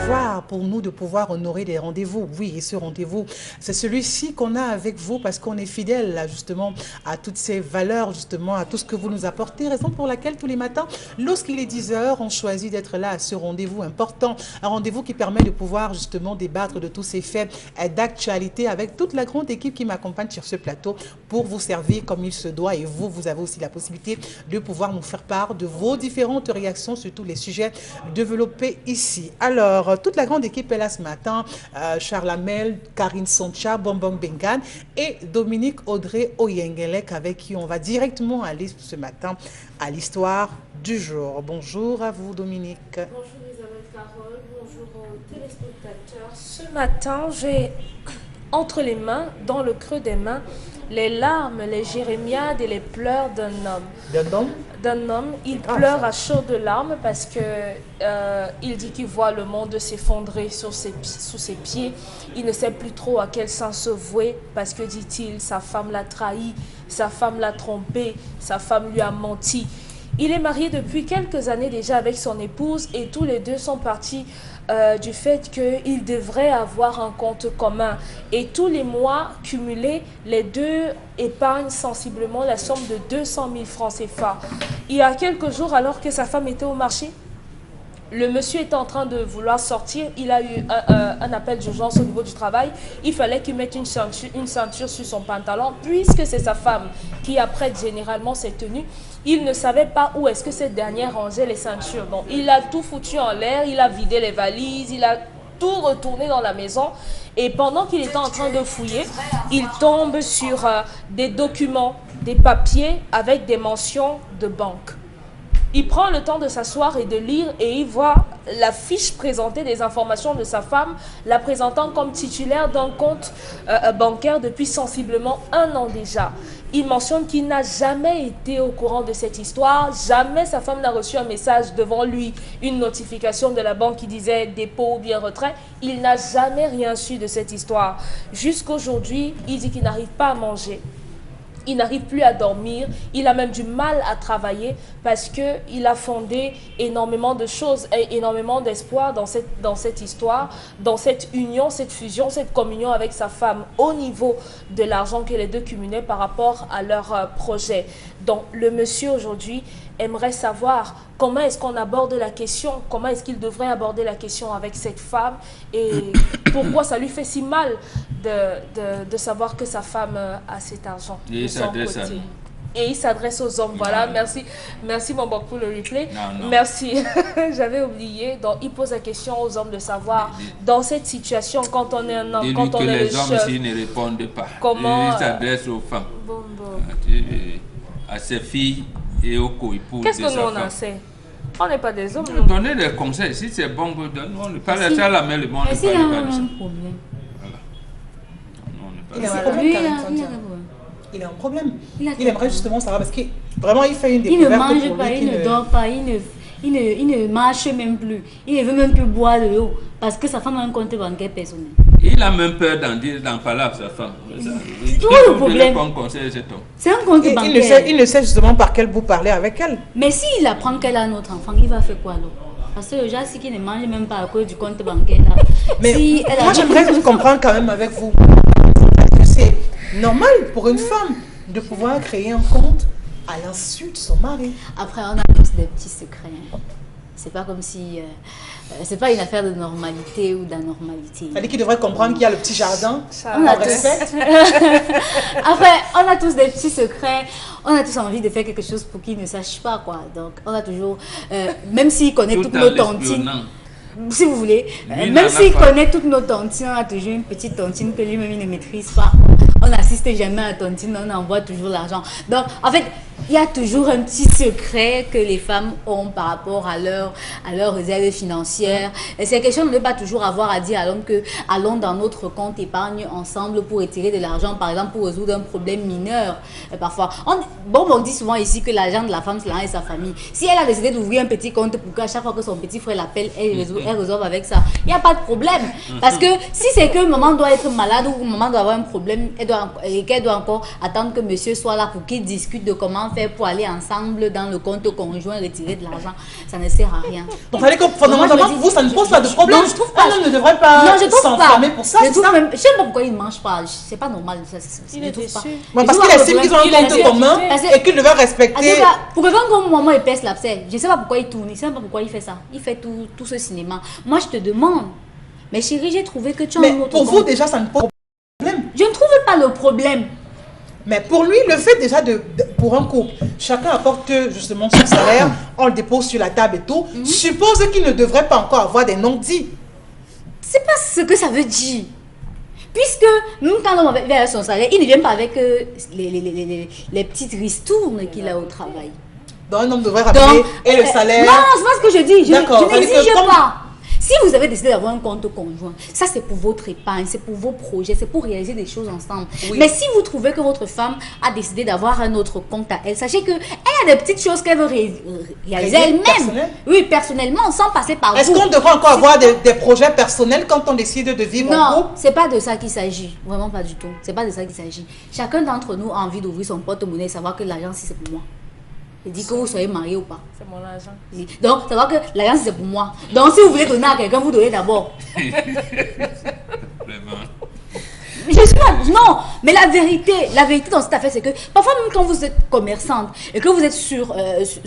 devoir pour nous de pouvoir honorer des rendez-vous. Oui, et ce rendez-vous, c'est celui-ci qu'on a avec vous parce qu'on est fidèle là, justement à toutes ces valeurs, justement à tout ce que vous nous apportez. Raison pour laquelle tous les matins, lorsqu'il est 10 heures, on choisit d'être là à ce rendez-vous important. Un rendez-vous qui permet de pouvoir justement débattre de tous ces faits d'actualité avec toute la grande équipe qui m'accompagne sur ce plateau pour vous servir comme il se doit. Et vous, vous avez aussi la possibilité de pouvoir nous faire part de vos différentes réactions sur tous les sujets développés ici. Alors, toute la grande équipe est là ce matin. Charles Amel, Karine Soncha, Bonbon Bengan et Dominique Audrey Oyengelek avec qui on va directement aller ce matin à l'histoire du jour. Bonjour à vous, Dominique. Bonjour Isabelle Carole, bonjour aux téléspectateurs. Ce matin, j'ai entre les mains, dans le creux des mains, les larmes, les jérémiades et les pleurs d'un homme. D'un homme? D'un homme. Il pleure à chaudes larmes parce que il dit qu'il voit le monde s'effondrer sous ses pieds. Il ne sait plus trop à quel sens se vouer parce que, dit-il, sa femme l'a trahi, sa femme l'a trompé, sa femme lui a menti. Il est marié depuis quelques années déjà avec son épouse et tous les deux sont partis du fait qu'ils devraient avoir un compte commun. Et tous les mois cumulés, les deux épargnent sensiblement la somme de 200 000 francs CFA. Il y a quelques jours, alors que sa femme était au marché, le monsieur était en train de vouloir sortir, il a eu un appel d'urgence au niveau du travail. Il fallait qu'il mette une ceinture sur son pantalon, puisque c'est sa femme qui apprête généralement ses tenues. Il ne savait pas où est-ce que cette dernière rangeait les ceintures. Donc, il a tout foutu en l'air, il a vidé les valises, il a tout retourné dans la maison. Et pendant qu'il était en train de fouiller, il tombe sur des documents, des papiers avec des mentions de banque. Il prend le temps de s'asseoir et de lire et il voit la fiche présenter des informations de sa femme, la présentant comme titulaire d'un compte bancaire depuis sensiblement 1 an déjà. Il mentionne qu'il n'a jamais été au courant de cette histoire, jamais sa femme n'a reçu un message devant lui, une notification de la banque qui disait dépôt ou bien retrait. Il n'a jamais rien su de cette histoire. Jusqu'aujourd'hui, il dit qu'il n'arrive pas à manger. Il n'arrive plus à dormir, il a même du mal à travailler parce qu'il a fondé énormément de choses et énormément d'espoir dans cette histoire, dans cette union, cette fusion, cette communion avec sa femme au niveau de l'argent que les deux cumulaient par rapport à leur projet. Donc le monsieur aujourd'hui aimerait savoir comment est-ce qu'on aborde la question, comment est-ce qu'il devrait aborder la question avec cette femme et pourquoi ça lui fait si mal de savoir que sa femme a cet argent de son côté. Et il s'adresse aux hommes. Voilà, merci mon bon pour le replay. Non. Merci, j'avais oublié. Donc il pose la question aux hommes de savoir dans cette situation quand on est un homme, quand on est le chef. Les hommes s'ils ne répondent pas. Comment il s'adresse aux femmes, à ses filles et aux co-épouses. Qu'est-ce que nous on en sait? On n'est pas des hommes. Donnez des conseils. Si c'est bon, on ne parle pas la main, le monde ne parle pas de ça. Il a un problème. Il aimerait justement savoir parce que vraiment il fait une découverte. Il ne mange pas, il ne dort pas, il ne marche même plus. Il ne veut même plus boire de l'eau parce que sa femme a un compte bancaire personnel. Il a même peur d'en parler à sa femme. C'est tout le problème. C'est un compte bancaire. Il ne sait justement par quel bout parler avec elle. Mais s'il apprend qu'elle a un autre enfant, il va faire quoi alors? Parce que le gars, c'est qu'il ne mange même pas à cause du compte bancaire là. Mais si moi j'aimerais comprendre quand même avec vous. C'est normal pour une femme de pouvoir créer un compte à l'insu de son mari. Après, on a tous des petits secrets. C'est pas comme si... c'est pas une affaire de normalité ou d'anormalité. Ça dit qu'il devrait comprendre qu'il y a le petit jardin. On respecte. Après, on a tous des petits secrets. On a tous envie de faire quelque chose pour qu'ils ne sachent pas, quoi. Donc, on a toujours... même s'il connaît toutes nos tontines... Si vous voulez, même s'il connaît toutes nos tontines, on a toujours une petite tontine que lui-même il ne maîtrise pas. On n'assiste jamais à la tontine, on envoie toujours l'argent. Donc, en fait, il y a toujours un petit secret que les femmes ont par rapport à leur réserve financière. Et c'est quelque chose qu'on ne peut pas toujours avoir à dire à l'homme que allons dans notre compte épargne ensemble pour retirer de l'argent, par exemple, pour résoudre un problème mineur. Et parfois, on dit souvent ici que l'argent de la femme, c'est l'argent de sa famille. Si elle a décidé d'ouvrir un petit compte pour qu'à chaque fois que son petit frère l'appelle, elle résolve avec ça, il n'y a pas de problème. Parce que si c'est que maman doit être malade ou maman doit avoir un problème et qu'elle doit encore attendre que monsieur soit là pour qu'il discute de comment faire pour aller ensemble dans le compte conjoint retirer de l'argent. Ça ne sert à rien. Donc, fondamentalement, vous, ça ne pose pas de problème. Non, je trouve pas. Un homme ne devrait pas s'enfermer pour ça. Je ne sais pas pourquoi il ne mange pas. C'est pas normal. Il est déçu. Parce qu'il estime qu'ils ont un compte commun et qu'ils devraient respecter. Pour quelqu'un comme moi, il pèse l'abcès. Je ne sais pas pourquoi il tourne. Je ne sais pas pourquoi il fait ça. Il fait tout ce cinéma. Moi, je te demande. Mais chérie, j'ai trouvé que tu as un autre pour vous, déjà, ça ne pose pas de problème. Je ne trouve pas le problème. Mais pour lui, le fait déjà pour un couple, chacun apporte justement son salaire, on le dépose sur la table et tout, suppose qu'il ne devrait pas encore avoir des non-dits. C'est pas ce que ça veut dire. Puisque nous, quand on va son salaire, il ne vient pas avec les petites ristournes qu'il a au travail. Donc un homme devrait rappeler et le salaire. Non, c'est pas ce que je dis. Je n'exige pas. Si vous avez décidé d'avoir un compte conjoint, ça c'est pour votre épargne, c'est pour vos projets, c'est pour réaliser des choses ensemble. Oui. Mais si vous trouvez que votre femme a décidé d'avoir un autre compte à elle, sachez qu'elle a des petites choses qu'elle veut réaliser elle-même. Oui, personnellement, sans passer par vous. Est-ce qu'on devrait encore avoir des projets personnels quand on décide de vivre en couple? Non, c'est pas de ça qu'il s'agit. Vraiment pas du tout. C'est pas de ça qu'il s'agit. Chacun d'entre nous a envie d'ouvrir son porte-monnaie et savoir que l'argent, si c'est pour moi. Il dit que vous soyez marié ou pas. C'est mon argent. Donc, savoir que l'argent, c'est pour moi. Donc, si vous voulez donner à quelqu'un, vous donnez d'abord. Je suis pas... Non, mais la vérité dans cette affaire, c'est que parfois, même quand vous êtes commerçante et que vous êtes sur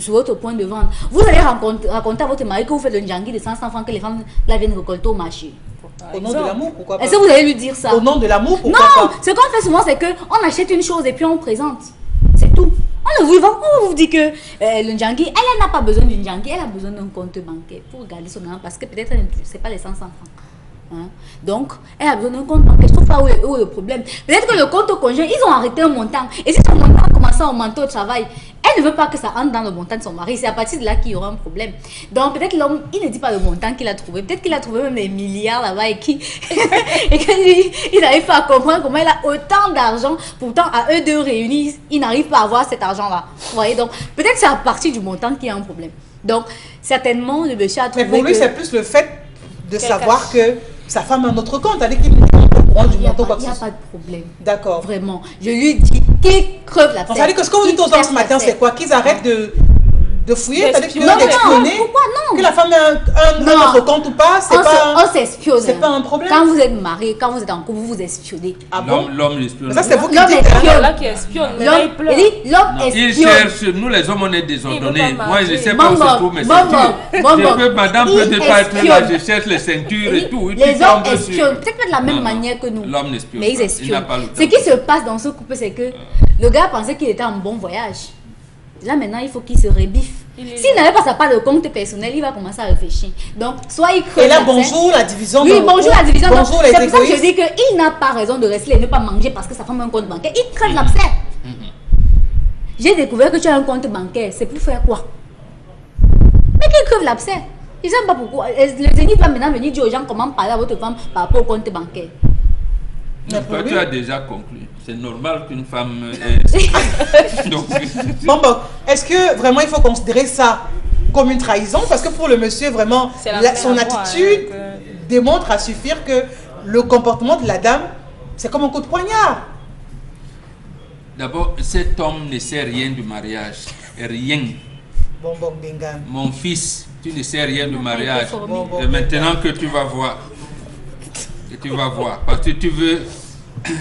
votre point de vente, vous allez raconter à votre mari que vous faites le njangui de 500 francs que les femmes là viennent récolter au marché. Au nom de l'amour, pourquoi pas? Est-ce que vous allez lui dire ça? Au nom de l'amour, pourquoi pas? Non, pas? ce qu'on fait souvent, c'est qu'on achète une chose et puis on présente. C'est tout. On vous dit que le njangui, elle n'a pas besoin d'une njangui, elle a besoin d'un compte bancaire pour garder son argent parce que peut-être c'est pas les 500 francs. Hein? Donc, elle a besoin d'un compte bancaire. Je trouve pas où est le problème. Peut-être que le compte conjoint, ils ont arrêté un montant. Et si son montant a commencé à augmenter au travail, elle ne veut pas que ça entre dans le montant de son mari. C'est à partir de là qu'il y aura un problème. Donc, peut-être l'homme, il ne dit pas le montant qu'il a trouvé. Peut-être qu'il a trouvé même des milliards là-bas et qu'il il n'arrive pas à comprendre comment il a autant d'argent. Pourtant, à eux deux réunis, ils n'arrivent pas à avoir cet argent-là. Vous voyez, donc, peut-être que c'est à partir du montant qu'il y a un problème. Donc, certainement, le monsieur a trouvé. Mais pour lui, c'est plus le fait de savoir que sa femme a un autre compte, avec qui il n'est pas au courant du montant. Il n'y a pas de problème. D'accord. Vraiment. Je lui dis qu'il creve la tête. Ça veut dire que ce qu'on vous dit aux hommes ce matin, c'est quoi? Qu'ils arrêtent de fouiller, c'est-à-dire qu'ils non, d'espionner. Pourquoi non? Que la femme ait un autre compte ou pas, c'est pas on s'espionne. C'est pas un problème. Quand vous êtes marié, quand vous êtes en couple, vous vous espionnez. Ah bon? L'homme espionne. Ça, c'est vous qui dites. L'homme là qui espionne. L'homme espionne. Il cherche, nous les hommes, on est désordonnés. Moi, je ne sais pas où se trouvent mes ceintures. Madame peut ne pas être là, je cherche les ceintures et tout. Les hommes espionnent. Peut-être pas de la même manière que nous. L'homme n'espionne. Mais ils espionnent. Ce qui se passe dans ce couple, c'est que le gars pensait qu'il était en bon voyage. Là, maintenant, il faut qu'il se rebiffe. S'il n'avait pas sa part de compte personnel, il va commencer à réfléchir. Donc, soit il crée. Et là, bonjour la division. Oui, bonjour la division. Bonjour les égoïstes. C'est pour ça que je dis qu'il n'a pas raison de rester et ne pas manger parce que sa femme a un compte bancaire. Il crève l'abcès. J'ai découvert que tu as un compte bancaire. C'est pour faire quoi? Mais qu'il crève l'abcès. Je ne sais pas pourquoi. Le Zénith va maintenant venir dire aux gens comment parler à votre femme par rapport au compte bancaire. Toi, tu as déjà conclu. C'est normal qu'une femme Donc... Bon, est-ce que vraiment il faut considérer ça comme une trahison? Parce que pour le monsieur, vraiment, son attitude démontre à suffire que le comportement de la dame, c'est comme un coup de poignard. D'abord, cet homme ne sait rien du mariage. Rien. Mon fils, tu ne sais rien du mariage. Et maintenant que tu vas voir. Et tu vas voir. Parce que tu veux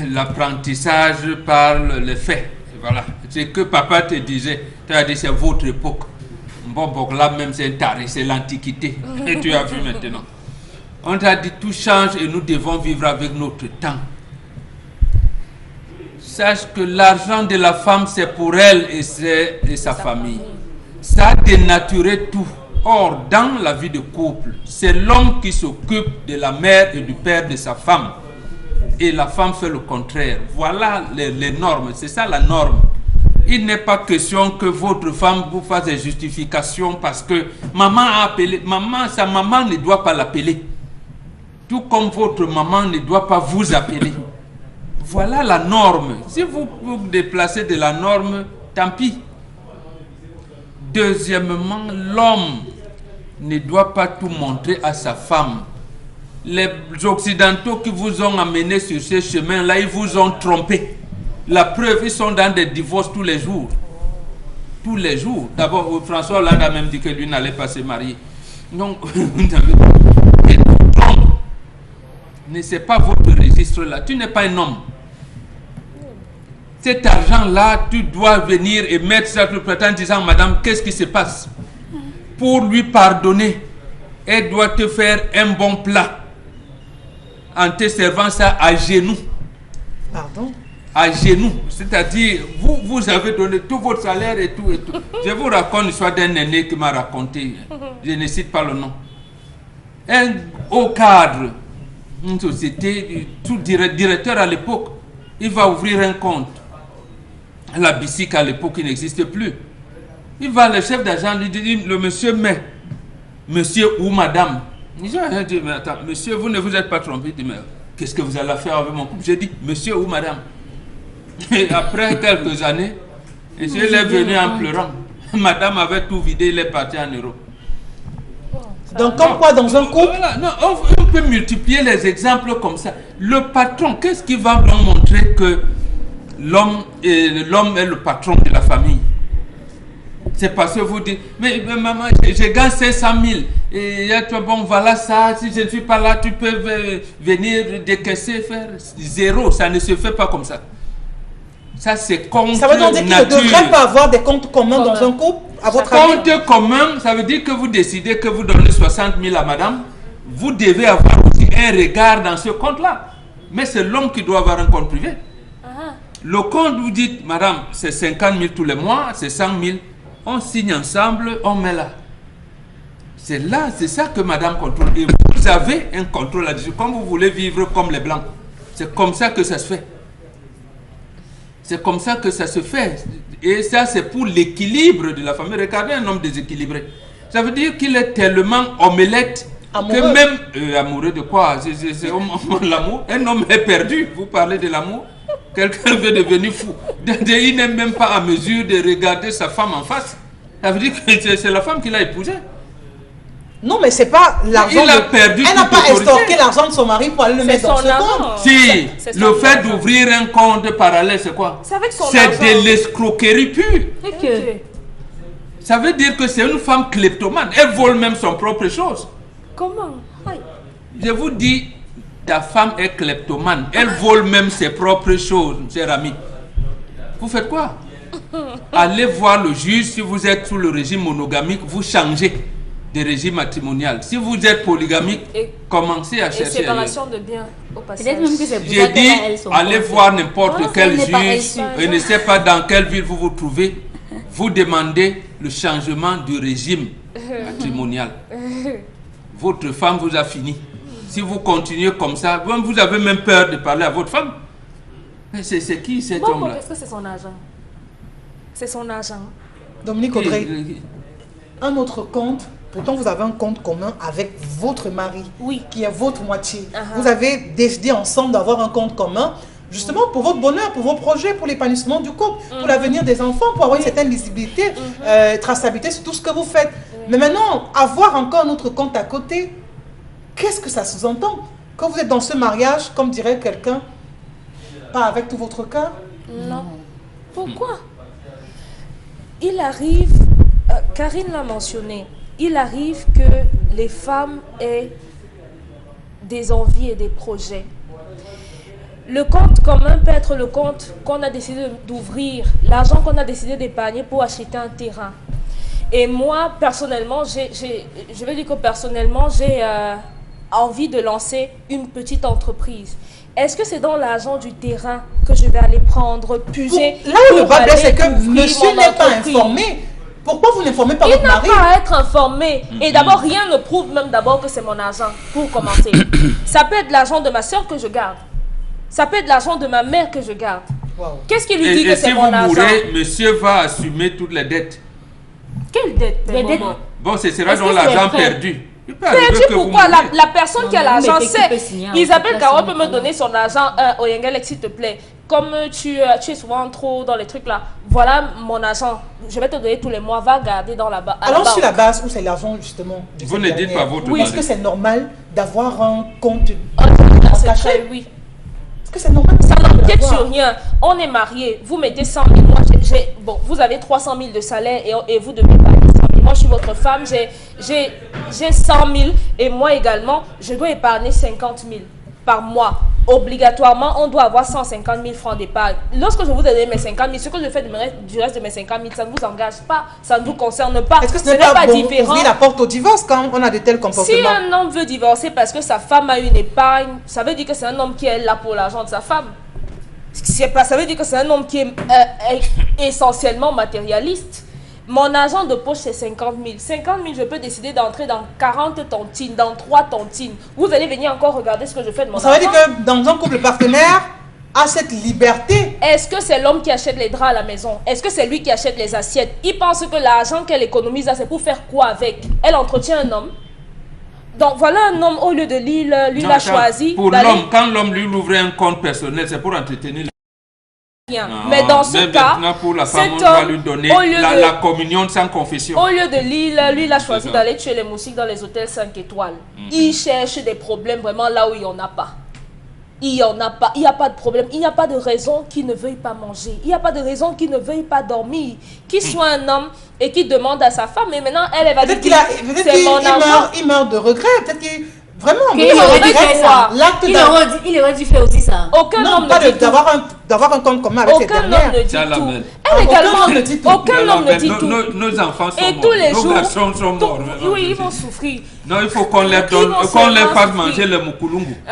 l'apprentissage par les faits. Voilà. C'est que papa te disait. Tu as dit c'est votre époque. Bon, là même c'est un taré, c'est l'antiquité. Et tu as vu maintenant. On t'a dit tout change et nous devons vivre avec notre temps. Sache que l'argent de la femme c'est pour elle et sa famille. Ça a dénaturé tout. Or, dans la vie de couple, c'est l'homme qui s'occupe de la mère et du père de sa femme. Et la femme fait le contraire. Voilà les normes. C'est ça la norme. Il n'est pas question que votre femme vous fasse des justifications parce que maman a appelé. Sa maman ne doit pas l'appeler. Tout comme votre maman ne doit pas vous appeler. Voilà la norme. Si vous vous déplacez de la norme, tant pis. Deuxièmement, l'homme ne doit pas tout montrer à sa femme. Les Occidentaux qui vous ont amené sur ce chemin-là, ils vous ont trompé. La preuve, ils sont dans des divorces tous les jours. tous les jours. D'abord, François Hollande a même dit que lui n'allait pas se marier. Donc, ne c'est pas votre registre là. Tu n'es pas un homme. Cet argent-là, tu dois venir et mettre ça sur le plateau en disant, madame, qu'est-ce qui se passe? Pour lui pardonner, elle doit te faire un bon plat en te servant ça à genoux. Pardon? À genoux. C'est-à-dire, vous avez donné tout votre salaire et tout et tout. Je vous raconte l'histoire d'un aîné qui m'a raconté. Je ne cite pas le nom. Un haut cadre, une société, tout directeur à l'époque, il va ouvrir un compte. La BICIC à l'époque, il n'existe plus. Il va, le chef d'agent lui dit, le monsieur met, monsieur ou madame. Il dit, mais attends, monsieur, vous ne vous êtes pas trompé. Il dit, mais qu'est-ce que vous allez faire avec mon couple? J'ai dit, monsieur ou madame. Et après quelques années, monsieur est venu en pleurant. Madame avait tout vidé, il est parti en Europe. Donc, comme quoi, dans un couple... Voilà, non, on peut multiplier les exemples comme ça. Le patron, qu'est-ce qui va nous montrer que l'homme est le patron de la famille? C'est parce que vous dites, mais maman, je gagne 500 000. Et bon, voilà ça, si je ne suis pas là, tu peux venir décaisser, faire zéro. Ça ne se fait pas comme ça. Ça, c'est contre nature. Ça veut donc dire qu'il ne devrait pas avoir des comptes communs dans un couple, à votre avis? Compte commun, ça veut dire que vous décidez que vous donnez 60 000 à madame. Vous devez avoir aussi un regard dans ce compte-là. Mais c'est l'homme qui doit avoir un compte privé. Le compte, vous dites, madame, c'est 50 000 tous les mois, c'est 100 000. On signe ensemble, on met là. C'est là, c'est ça que madame contrôle. Et vous avez un contrôle là-dessus. Comme vous voulez vivre comme les blancs. C'est comme ça que ça se fait. C'est comme ça que ça se fait. Et ça, c'est pour l'équilibre de la famille. Regardez un homme déséquilibré. Ça veut dire qu'il est tellement omelette amoureux. Que même... amoureux de quoi? C'est l'amour. Un homme est perdu. Vous parlez de l'amour? Quelqu'un veut devenir fou. Il n'est même pas à mesure de regarder sa femme en face. Ça veut dire que c'est la femme qu'il a épousée. Non, mais c'est pas l'argent. Il a perdu. Elle n'a pas estorqué l'argent de son mari pour aller le mettre dans ce compte. Si, le fait d'ouvrir un compte parallèle, c'est quoi? C'est de l'escroquerie pure. Okay. Ça veut dire que c'est une femme kleptomane. Elle vole même son propre chose. Comment? Je vous dis, ta femme est kleptomane. Elle vole même ses propres choses, cher ami. Vous faites quoi? Allez voir le juge. Si vous êtes sous le régime monogamique, vous changez de régime matrimonial. Si vous êtes polygamique, commencez à chercher. Et séparation de biens au passage. J'ai dit, allez voir n'importe quel juge. Je ne sais pas dans quelle ville vous vous trouvez. Vous demandez le changement du régime matrimonial. Votre femme vous a fini. Si vous continuez comme ça, vous avez même peur de parler à votre femme. C'est qui cet homme-là? Est-ce que c'est son agent? C'est son agent. Dominique Audrey, un autre compte, pourtant vous avez un compte commun avec votre mari, qui est votre moitié. Vous avez décidé ensemble d'avoir un compte commun, justement pour votre bonheur, pour vos projets, pour l'épanouissement du couple, pour l'avenir des enfants, pour avoir une certaine lisibilité, traçabilité sur tout ce que vous faites. Mais maintenant, avoir encore un autre compte à côté, qu'est-ce que ça sous-entend? Quand vous êtes dans ce mariage, comme dirait quelqu'un, pas avec tout votre cœur? Non. Pourquoi? Il arrive, Karine l'a mentionné, il arrive que les femmes aient des envies et des projets. Le compte commun peut être le compte qu'on a décidé d'ouvrir, l'argent qu'on a décidé d'épargner pour acheter un terrain. Et moi, personnellement, je vais dire que personnellement, j'ai envie de lancer une petite entreprise. Est-ce que c'est dans l'argent du terrain que je vais aller prendre, puiser? Là où le bas blesse, c'est que monsieur n'est pas informé. Pourquoi vous n'informez pas votre mari? Il n'a pas à être informé. Et d'abord, rien ne prouve même d'abord que c'est mon argent, pour commencer. Ça peut être l'argent de ma soeur que je garde. Ça peut être l'argent de ma mère que je garde. Wow. Qu'est-ce qui lui dit que c'est mon argent? Et si vous mourrez, monsieur va assumer toutes les dettes. Quelles dettes? Bon, ce sera dans l'argent perdu. Perdu pourquoi? La personne qui a l'argent sait. Isabelle Carole peut me donner son argent au Yengelek, s'il te plaît. Comme tu es souvent trop dans les trucs là, voilà mon argent, je vais te donner tous les mois, va garder dans la base. Alors sur la base où c'est l'argent justement. Vous ne dites pas votre mari. Est-ce que c'est normal d'avoir un compte en cachet? Oui. Est-ce que c'est normal? Ça n'empiète sur rien. On est mariés, vous mettez 100 000, moi bon, vous avez 300 000 de salaire et vous devez payer 100 000. Moi je suis votre femme, j'ai 100 000 et moi également, je dois épargner 50 000 par mois. Obligatoirement, on doit avoir 150 000 francs d'épargne. Lorsque je vous donne mes 50 000, ce que je fais du reste de mes 50 000, ça ne vous engage pas, ça ne vous concerne pas. Est-ce que ce n'est pas bon ouvrir la porte au divorce quand on a de tels comportements? Si un homme veut divorcer parce que sa femme a une épargne, ça veut dire que c'est un homme qui est là pour l'argent de sa femme. Ça veut dire que c'est un homme qui est essentiellement matérialiste. Mon argent de poche, c'est 50 000. 50 000, je peux décider d'entrer dans 40 tontines, dans 3 tontines. Vous allez venir encore regarder ce que je fais de mon argent. Ça veut dire que dans un couple partenaire a cette liberté. Est-ce que c'est l'homme qui achète les draps à la maison? Est-ce que c'est lui qui achète les assiettes? Il pense que l'argent qu'elle économise là, c'est pour faire quoi avec? Elle entretient un homme. Donc voilà un homme, au lieu de lui l'a choisi. Pour l'homme, quand l'homme lui ouvre un compte personnel, c'est pour entretenir. Mais dans ce cas, pour la femme, cet on va homme, lui donner la communion sans confession. Au lieu de lui, il a choisi d'aller tuer les moustiques dans les hôtels 5 étoiles. Il cherche des problèmes vraiment là où il n'y en a pas. Il n'y en a pas, il n'y a pas de problème, il n'y a pas de raison qu'il ne veuille pas manger, il n'y a pas de raison qu'il ne veuille pas dormir. Qu'il soit un homme et qu'il demande à sa femme, et maintenant elle va dire c'est mon argent. Il meurt de regret, peut-être qu'il... Vraiment, il aurait dû faire aussi ça. Aucun homme ne dit d'avoir un compte commun avec cette dernière. Aucun ne dit tout. Aucun homme ne dit tout. Nos enfants sont morts. Tous les jours, nos garçons sont morts. Oui, ils vont souffrir. Non, il faut qu'on les donne, qu'on les fasse manger le mukulungu.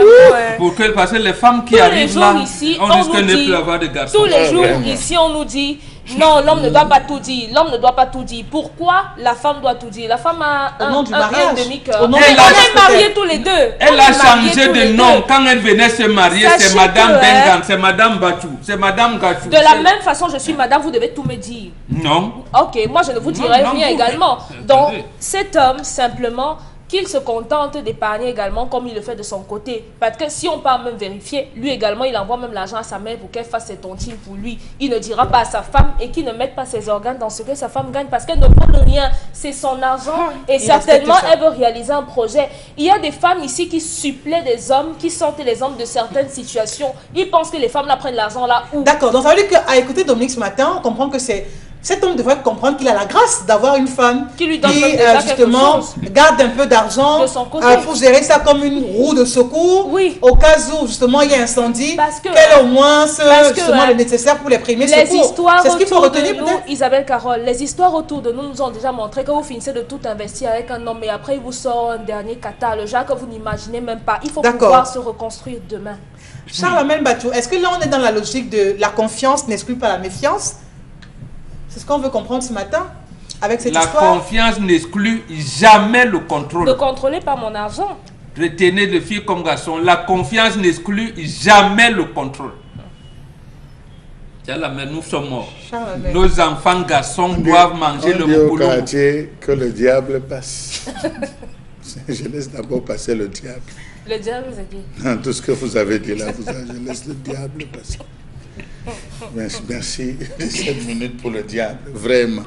Parce que les femmes qui arrivent là, on risque de ne plus avoir de garçons. Tous les jours ici, on nous dit non, l'homme ne doit pas tout dire. L'homme ne doit pas tout dire. Pourquoi la femme doit tout dire? La femme a un demi-cœur. On est mariés tous les deux. Elle a changé de nom. Quand elle venait se marier, c'est Madame Bengan, c'est Madame Bachou, c'est Madame Gachou. De la même façon, je suis Madame, vous devez tout me dire. Non. Ok, moi je ne vous dirai rien également. Donc, cet homme, simplement, qu'il se contente d'épargner également comme il le fait de son côté. Parce que si on part même vérifier, lui également, il envoie même l'argent à sa mère pour qu'elle fasse ses tontines pour lui. Il ne dira pas à sa femme et qu'il ne mette pas ses organes dans ce que sa femme gagne parce qu'elle ne vaut rien. C'est son argent et certainement elle veut réaliser un projet. Il y a des femmes ici qui suppléent des hommes, qui sortent les hommes de certaines situations. Ils pensent que les femmes là prennent l'argent là où. D'accord, donc ça veut dire qu'à écouter Dominique ce matin, on comprend que c'est... Cet homme devrait comprendre qu'il a la grâce d'avoir une femme qui lui donne justement garde un peu d'argent pour gérer ça comme une roue de secours. Oui. Au cas où justement il y a incendie, qu'elle au moins justement le nécessaire pour les premiers secours. C'est ce qu'il faut retenir peut-être. Isabelle Carole, les histoires autour de nous ont déjà montré que vous finissez de tout investir avec un homme et après il vous sort un dernier kata, le genre que vous n'imaginez même pas. Il faut pouvoir se reconstruire demain. Charles-Amel Bachou, est-ce que là on est dans la logique de la confiance n'exclut pas la méfiance? C'est ce qu'on veut comprendre ce matin avec cette histoire. La confiance n'exclut jamais le contrôle. Ne contrôlez pas mon argent. Retenez de filles comme garçons. La confiance n'exclut jamais le contrôle. Mais nous sommes morts. Nos enfants garçons doivent manger le boulot. Que le diable passe. Je laisse d'abord passer le diable. Le diable, c'est qui? Non, tout ce que vous avez dit là, je laisse le diable passer. Merci de 7 minutes pour le diable, vraiment.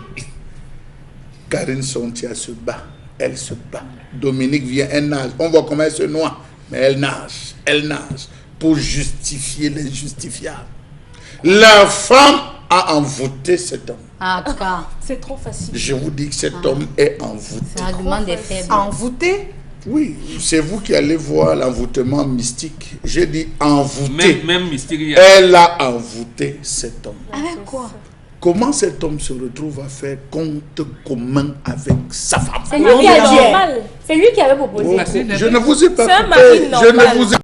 Karine Sontia se bat, elle se bat. Dominique vient, elle nage. On voit comment elle se noie, mais elle nage pour justifier l'injustifiable. La femme a envoûté cet homme. Ah, en tout cas, c'est trop facile. Je vous dis que cet homme est envoûté. C'est un argument des faibles. Envoûté? Oui, c'est vous qui allez voir l'envoûtement mystique. J'ai dit envoûté. Même mystique. Elle a envoûté cet homme. Avec quoi? Comment cet homme se retrouve à faire compte commun avec sa femme? C'est lui qui a dit. C'est lui qui avait proposé. Je ne vous ai pas coupé. Je ne vous ai pas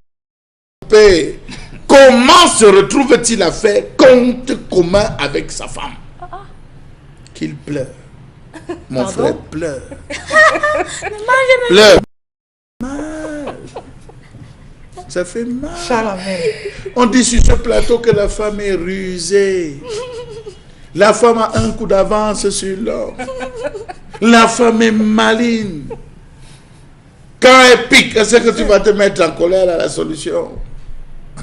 coupé. Comment se retrouve-t-il à faire compte commun avec sa femme? Qu'il pleure. Mon frère pleure. Pleure. Mal. Ça fait mal. On dit sur ce plateau que la femme est rusée. La femme a un coup d'avance sur l'homme. La femme est maligne. Quand elle pique, est-ce que tu vas te mettre en colère à la solution?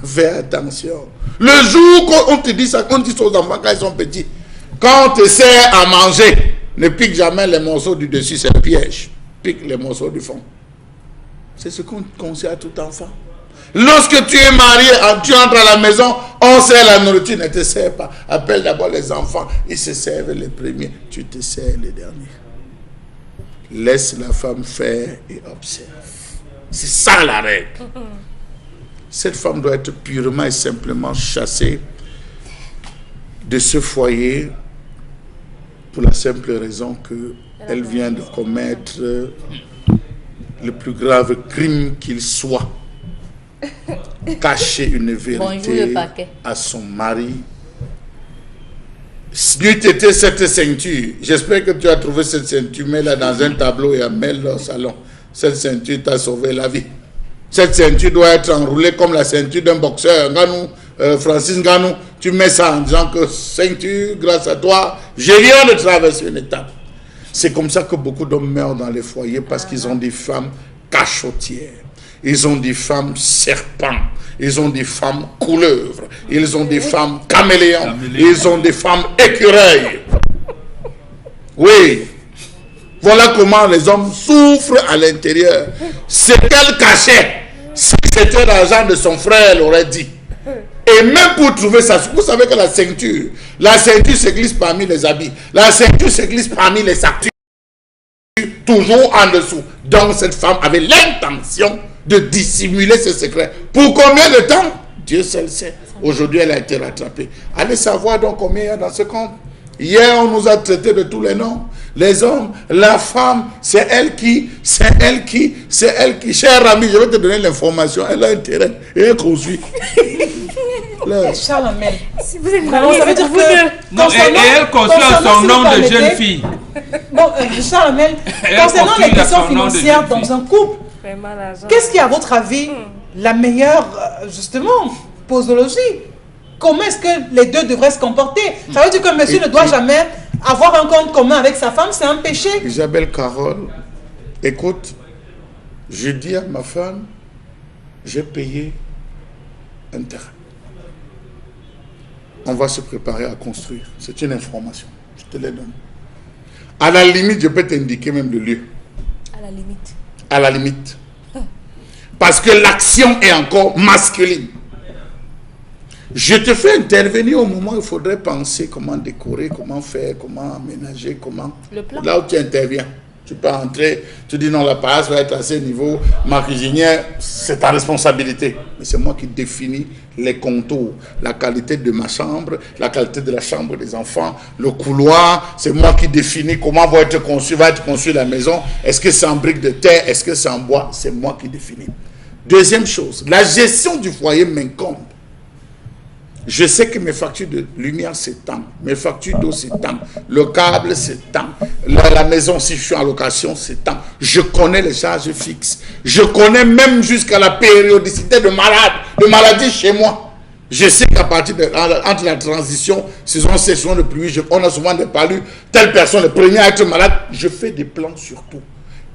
Fais attention. Le jour qu'on te dit ça, qu'on dit aux enfants quand ils sont petits, quand on te sert à manger, ne pique jamais les morceaux du dessus, c'est un piège. Pique les morceaux du fond. C'est ce qu'on conseille à tout enfant. Lorsque tu es marié, tu entres à la maison, on sert la nourriture, ne te sert pas. Appelle d'abord les enfants, ils se servent les premiers, tu te sers les derniers. Laisse la femme faire et observe. C'est ça la règle. Cette femme doit être purement et simplement chassée de ce foyer pour la simple raison qu'elle vient de commettre le plus grave crime qu'il soit. Cacher une vérité à son mari. N'eût été cette ceinture, j'espère que tu as trouvé cette ceinture, mets-la dans un tableau et amène-la au salon. Cette ceinture t'a sauvé la vie. Cette ceinture doit être enroulée comme la ceinture d'un boxeur. Francis Ngannou, tu mets ça en disant que ceinture, grâce à toi, je viens de traverser une étape. C'est comme ça que beaucoup d'hommes meurent dans les foyers parce qu'ils ont des femmes cachotières. Ils ont des femmes serpents. Ils ont des femmes couleuvres. Ils ont des femmes caméléons. Ils ont des femmes écureuils. Oui. Voilà comment les hommes souffrent à l'intérieur. Ce qu'elle cachait, si c'était l'argent de son frère, elle aurait dit. Et même pour trouver ça, vous savez que la ceinture se glisse parmi les habits. La ceinture se glisse parmi les sacs. Toujours en dessous. Donc cette femme avait l'intention de dissimuler ce secret. Pour combien de temps? Dieu seul sait. Aujourd'hui, elle a été rattrapée. Allez savoir donc combien il y a dans ce compte. Hier, on nous a traité de tous les noms. Les hommes, la femme, c'est elle qui, cher ami, je vais te donner l'information. Elle a un terrain et elle construit. Charles Amel. Si vous êtes mariés, ça veut dire que... Non, et elle construit son nom de jeune fille. Bon, Charles Amel, concernant les questions financières dans un couple, qu'est-ce qui est à votre avis la meilleure, justement, posologie? Comment est-ce que les deux devraient se comporter? Ça veut dire que monsieur ne doit jamais avoir un compte commun avec sa femme, c'est un péché. Isabelle Carole, écoute, je dis à ma femme, j'ai payé un terrain. On va se préparer à construire. C'est une information. Je te la donne. À la limite, je peux t'indiquer même le lieu. À la limite. À la limite. Parce que l'action est encore masculine. Je te fais intervenir au moment où il faudrait penser comment décorer, comment faire, comment aménager, comment... Le plan. Là où tu interviens. Tu peux entrer, tu dis non, la place va être à ce niveau, ma cuisinière, c'est ta responsabilité. Mais c'est moi qui définis les contours, la qualité de ma chambre, la qualité de la chambre des enfants, le couloir, c'est moi qui définis comment va être conçue la maison. Est-ce que c'est en briques de terre, est-ce que c'est en bois? C'est moi qui définis. Deuxième chose, la gestion du foyer m'incombe. Je sais que mes factures de lumière s'étendent, mes factures d'eau s'étendent, le câble s'étend, la maison si je suis en location s'étend. Je connais les charges fixes. Je connais même jusqu'à la périodicité de maladie chez moi. Je sais qu'à partir entre la transition, saison de pluie, on a souvent des palus, telle personne est première à être malade. Je fais des plans sur tout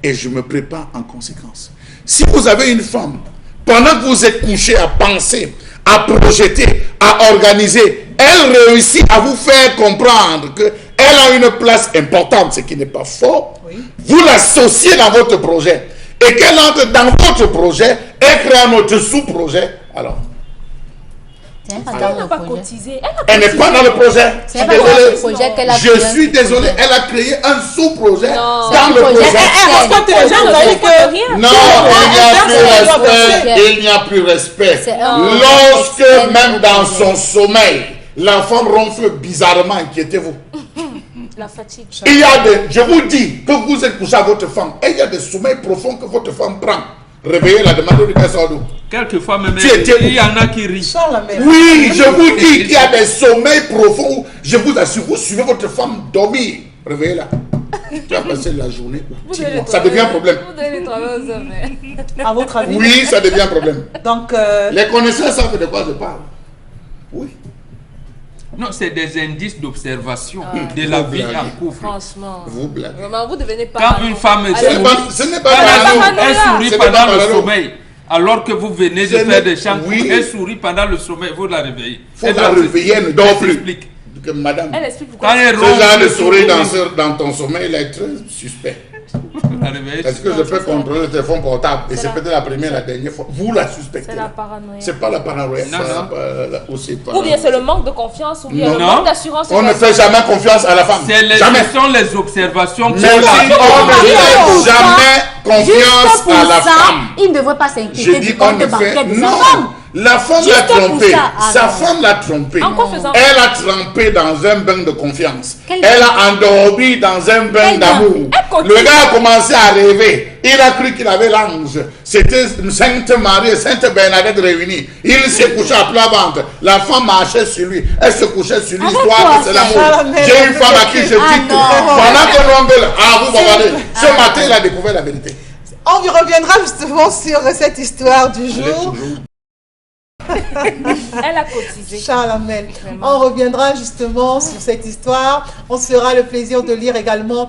et je me prépare en conséquence. Si vous avez une femme, pendant que vous êtes couché à penser, à projeter, à organiser, elle réussit à vous faire comprendre qu'elle a une place importante, ce qui n'est pas faux. Oui. Vous l'associez dans votre projet et qu'elle entre dans votre projet et crée un autre sous-projet. Alors, elle n'a pas cotisé. Elle n'est pas dans le projet. Je suis désolé. Elle a créé un sous-projet dans le projet. Non, il n'y a plus respect. Lorsque même dans son sommeil, l'enfant ronfle bizarrement, inquiétez-vous. La fatigue. Il y a je vous dis que vous êtes couché à votre femme et il y a des sommeils profonds que votre femme prend. Réveillez la demande du Kassado. Quelquefois même, il y en a qui rient. Oui, je vous dis qu'il y a des sommeils profonds. Je vous assure, vous suivez votre femme dormir. Réveillez-la. Tu as passé la journée. Ça devient un problème. Vous devez travailler aux hommes. À votre avis? Oui, ça devient un problème. Donc, les connaisseurs savent de quoi je parle. Oui. Non, c'est des indices d'observation de la vie en couple. Franchement. Vous blaguez. Vraiment, vous devenez pas. Quand une femme ce n'est pas elle sourit pendant le sommeil, alors que vous venez de faire des chants, elle sourit pendant le sommeil, vous la réveillez. Il faut la réveiller, elle ne dort plus. Que madame, elle explique pourquoi. Ce genre de sourire dans ton sommeil, il est très suspect. Est-ce que je peux contrôler le téléphone portable? Et c'est peut-être la première, la dernière fois. Vous la suspectez. C'est la paranoïa. C'est pas la paranoïa. Ou bien c'est le manque de confiance, ou bien le manque d'assurance. On ne fait jamais confiance à la femme. Jamais. Ce sont les observations. Mais on ne fait jamais confiance à la femme. Il ne devrait pas s'inquiéter du compte bancaire de sa femme. La femme l'a trompé. Sa femme l'a trompé. Elle a trempé dans un bain de confiance. Elle a endormi dans un bain d'amour. Le gars a commencé à rêver. Il a cru qu'il avait l'ange. C'était Sainte Marie et Sainte Bernadette réunies. Il s'est couché à plat ventre. La femme marchait sur lui. Elle se couchait sur lui. Histoire que c'est l'amour. J'ai une femme à qui je dis tout. Pendant que l'on veut. Ah, vous m'avez. Ce matin, il a découvert la vérité. On y reviendra justement sur cette histoire du jour. Elle a cotisé. Charles Amel. On reviendra justement sur cette histoire. On se fera le plaisir de lire également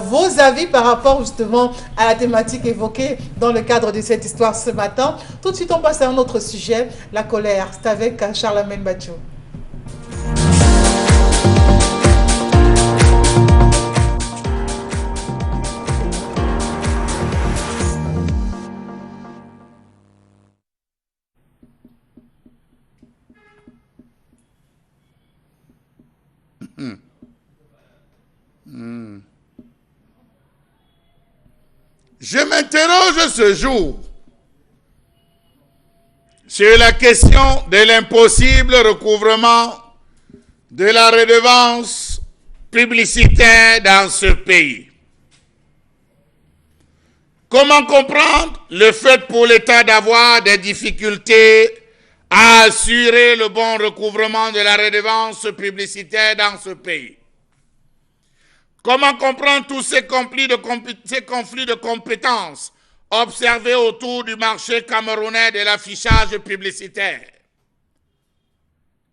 vos avis par rapport justement à la thématique évoquée dans le cadre de cette histoire ce matin. Tout de suite, on passe à un autre sujet, la colère. C'est avec Charles Amel Bachou. Je m'interroge ce jour sur la question de l'impossible recouvrement de la redevance publicitaire dans ce pays. Comment comprendre le fait pour l'État d'avoir des difficultés à assurer le bon recouvrement de la redevance publicitaire dans ce pays? Comment comprendre tous ces conflits de compétences observés autour du marché camerounais de l'affichage publicitaire?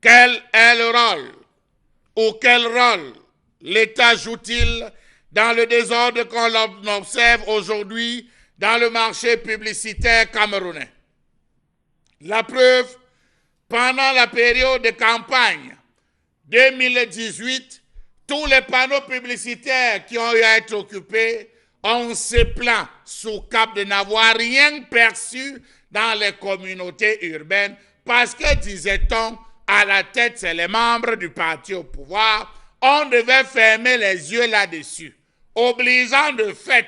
Quel est le rôle ou quel rôle l'État joue-t-il dans le désordre qu'on observe aujourd'hui dans le marché publicitaire camerounais? La preuve, pendant la période de campagne 2018, tous les panneaux publicitaires qui ont eu à être occupés, on se plaint sous cap de n'avoir rien perçu dans les communautés urbaines parce que, disait-on, à la tête, c'est les membres du parti au pouvoir. On devait fermer les yeux là-dessus, obligeant de fait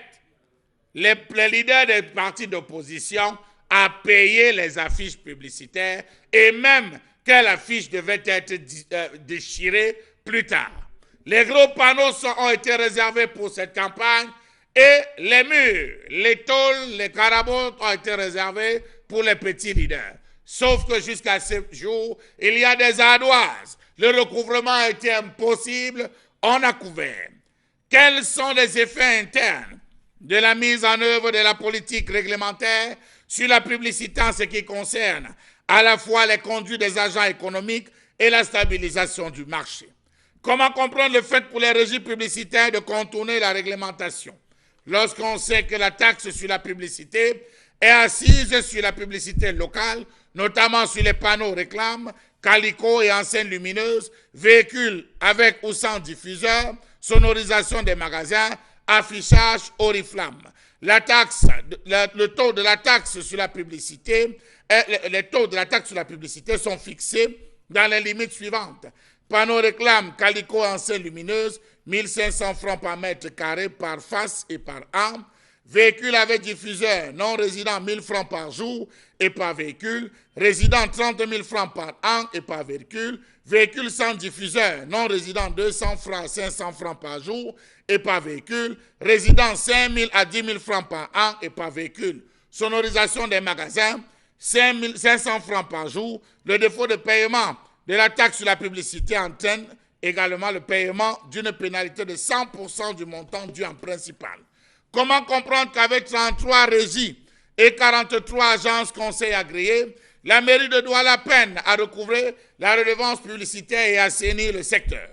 les leaders des partis d'opposition à payer les affiches publicitaires et même que l'affiche devait être déchirée plus tard. Les gros panneaux ont été réservés pour cette campagne et les murs, les tôles, les carabots ont été réservés pour les petits leaders. Sauf que jusqu'à ce jour, il y a des ardoises. Le recouvrement a été impossible, on a couvert. Quels sont les effets internes de la mise en œuvre de la politique réglementaire sur la publicité en ce qui concerne à la fois les conduits des agents économiques et la stabilisation du marché? Comment comprendre le fait pour les régies publicitaires de contourner la réglementation lorsqu'on sait que la taxe sur la publicité est assise sur la publicité locale, notamment sur les panneaux réclames, calico et enseignes lumineuses, véhicules avec ou sans diffuseur, sonorisation des magasins, affichage oriflamme. Le taux de la taxe sur la publicité, les taux de la taxe sur la publicité sont fixés dans les limites suivantes. Panneau réclame, calico, enseigne lumineuse, 1500 francs par mètre carré par face et par an. Véhicule avec diffuseur, non résident, 1000 francs par jour et par véhicule. Résident, 30 000 francs par an et par véhicule. Véhicule sans diffuseur, non résident, 200 francs, 500 francs par jour et par véhicule. Résident, 5 000 à 10 000 francs par an et par véhicule. Sonorisation des magasins, 500 francs par jour. Le défaut de paiement de la taxe sur la publicité entraîne également le paiement d'une pénalité de 100% du montant dû en principal. Comment comprendre qu'avec 33 régies et 43 agences conseils agréées, la mairie de Douala peine à recouvrer la redevance publicitaire et assainir le secteur?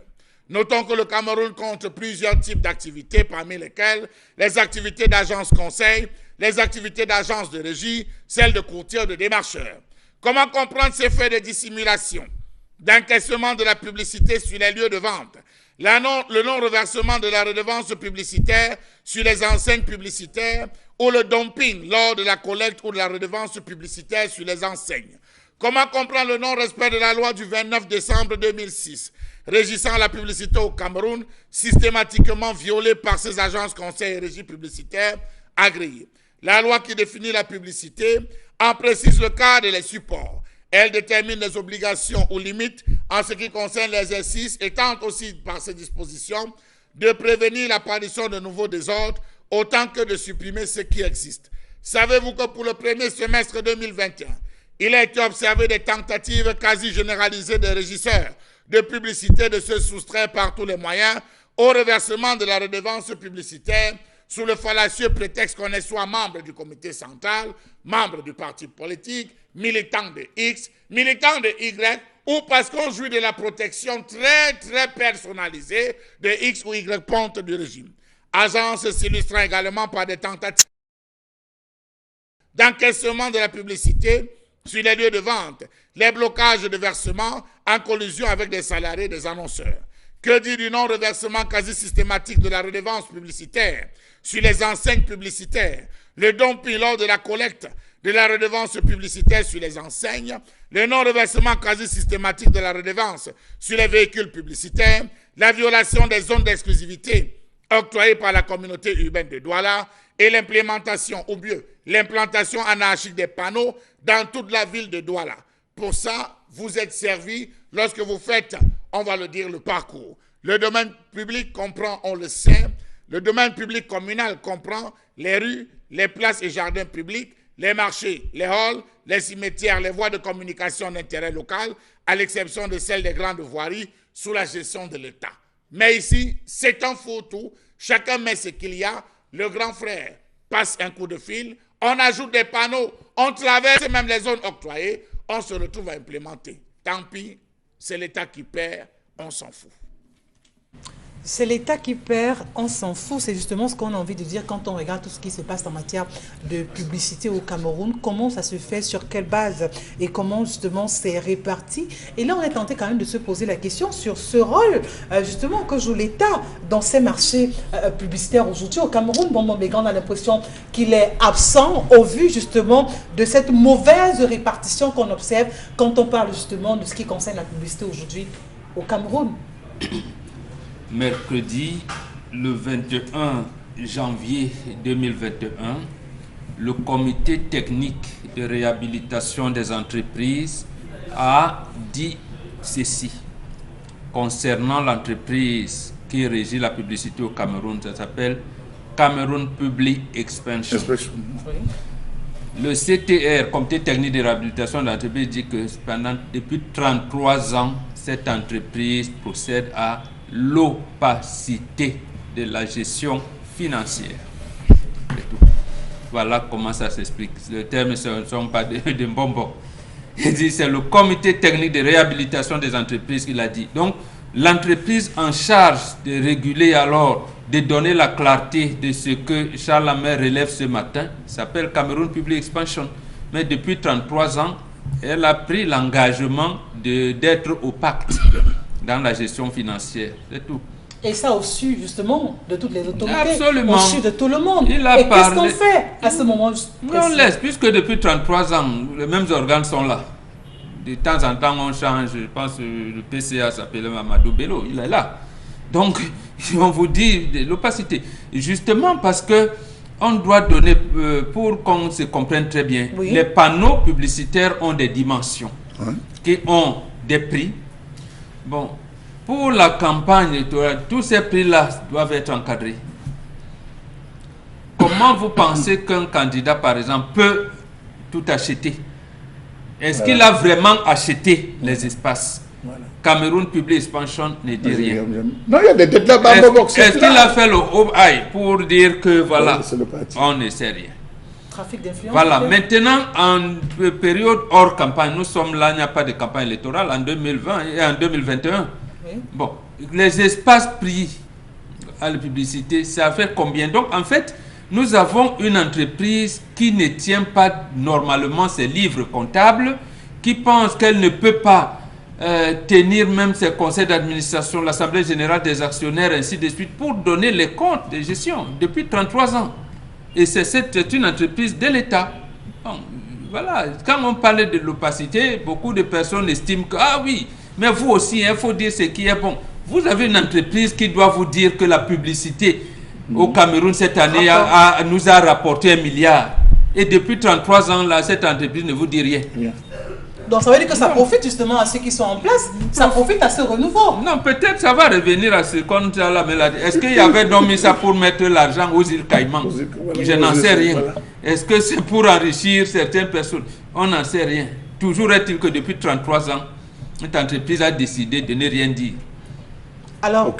Notons que le Cameroun compte plusieurs types d'activités, parmi lesquelles les activités d'agence conseil, les activités d'agence de régie, celles de courtier ou de démarcheur. Comment comprendre ces faits de dissimulation d'encaissement de la publicité sur les lieux de vente, le non-reversement de la redevance publicitaire sur les enseignes publicitaires ou le dumping lors de la collecte ou de la redevance publicitaire sur les enseignes. Comment comprendre le non-respect de la loi du 29 décembre 2006 régissant la publicité au Cameroun, systématiquement violée par ces agences, conseils et régies publicitaires agréées? La loi qui définit la publicité en précise le cadre et les supports. Elle détermine les obligations ou limites en ce qui concerne l'exercice et tente aussi par ses dispositions de prévenir l'apparition de nouveaux désordres autant que de supprimer ce qui existe. Savez-vous que pour le premier semestre 2021, il a été observé des tentatives quasi généralisées des régisseurs de publicité de se soustraire par tous les moyens au reversement de la redevance publicitaire sous le fallacieux prétexte qu'on est soit membre du comité central, membre du parti politique, militant de X, militant de Y, ou parce qu'on jouit de la protection très personnalisée de X ou Y ponte du régime. Agence s'illustrant également par des tentatives d'encaissement de la publicité sur les lieux de vente, les blocages de versement en collusion avec des salariés des annonceurs. Que dire du non-reversement quasi systématique de la redevance publicitaire sur les enseignes publicitaires, le dumping lors de la collecte de la redevance publicitaire sur les enseignes, le non-reversement quasi systématique de la redevance sur les véhicules publicitaires, la violation des zones d'exclusivité octroyées par la communauté urbaine de Douala et l'implémentation, ou mieux, l'implantation anarchique des panneaux dans toute la ville de Douala. Pour ça, vous êtes servi lorsque vous faites, on va le dire, le parcours. Le domaine public comprend, on le sait, le domaine public communal comprend les rues, les places et jardins publics, les marchés, les halls, les cimetières, les voies de communication d'intérêt local, à l'exception de celles des grandes voiries sous la gestion de l'État. Mais ici, c'est un faux-tout. Chacun met ce qu'il y a. Le grand frère passe un coup de fil, on ajoute des panneaux, on traverse même les zones octroyées, on se retrouve à implémenter. Tant pis, c'est l'État qui perd, on s'en fout. C'est l'État qui perd, on s'en fout. C'est justement ce qu'on a envie de dire quand on regarde tout ce qui se passe en matière de publicité au Cameroun. Comment ça se fait, sur quelle base et comment justement c'est réparti. Et là, on est tenté quand même de se poser la question sur ce rôle justement que joue l'État dans ces marchés publicitaires aujourd'hui au Cameroun. Bon, on a l'impression qu'il est absent au vu justement de cette mauvaise répartition qu'on observe quand on parle justement de ce qui concerne la publicité aujourd'hui au Cameroun. Mercredi, le 21 janvier 2021, le comité technique de réhabilitation des entreprises a dit ceci concernant l'entreprise qui régit la publicité au Cameroun. Ça s'appelle Cameroun Public Expansion. Le CTR, comité technique de réhabilitation de l'entreprise, dit que depuis 33 ans, cette entreprise procède à l'opacité de la gestion financière. Voilà comment ça s'explique. Les termes ne sont pas de bonbons. Il dit c'est le comité technique de réhabilitation des entreprises qui l'a dit. Donc, l'entreprise en charge de réguler alors, de donner la clarté de ce que Charles Lamer relève ce matin, s'appelle Cameroun Public Expansion. Mais depuis 33 ans, elle a pris l'engagement d'être opaque dans la gestion financière, c'est tout. Et ça au su justement de toutes les autorités. Absolument. Au su de tout le monde. Et qu'est-ce qu'on fait à ce moment? On laisse, puisque depuis 33 ans, les mêmes organes sont là. De temps en temps, on change. Je pense que le PCA s'appelle Mamadou Bello, il est là. Donc, on vous dit l'opacité. Justement parce que on doit donner, pour qu'on se comprenne très bien, oui. Les panneaux publicitaires ont des dimensions, qui ont des prix. Bon, pour la campagne, tous ces prix-là doivent être encadrés. Comment vous pensez qu'un candidat, par exemple, peut tout acheter? Est-ce qu'il a vraiment acheté les espaces? Cameroun Public Expansion ne dit rien. Non, il y a des têtes là-bas. Est-ce qu'il a fait le high pour dire que voilà, on ne sait rien? Trafic d'influence. Voilà, maintenant, en période hors campagne, nous sommes là, il n'y a pas de campagne électorale en 2020 et en 2021. Oui. Bon, les espaces pris à la publicité, ça fait combien? Donc, en fait, nous avons une entreprise qui ne tient pas normalement ses livres comptables, qui pense qu'elle ne peut pas tenir même ses conseils d'administration, l'Assemblée générale des actionnaires, ainsi de suite, pour donner les comptes de gestion depuis 33 ans. Et c'est une entreprise de l'État. Bon, voilà, quand on parle de l'opacité, beaucoup de personnes estiment que, ah oui, mais vous aussi, il faut dire ce qui est bon. Vous avez une entreprise qui doit vous dire que la publicité au Cameroun cette année nous a rapporté 1 milliard. Et depuis 33 ans, là, cette entreprise ne vous dit rien. Donc ça veut dire que ça profite justement à ceux qui sont en place, ça profite à ce renouveau. Non, peut-être ça va revenir à ce qu'on a la maladie. Est-ce qu'il y avait donc mis ça pour mettre l'argent aux îles Caïmans? Je n'en sais rien. Voilà. Est-ce que c'est pour enrichir certaines personnes? On n'en sait rien. Toujours est-il que depuis 33 ans, cette entreprise a décidé de ne rien dire. Alors,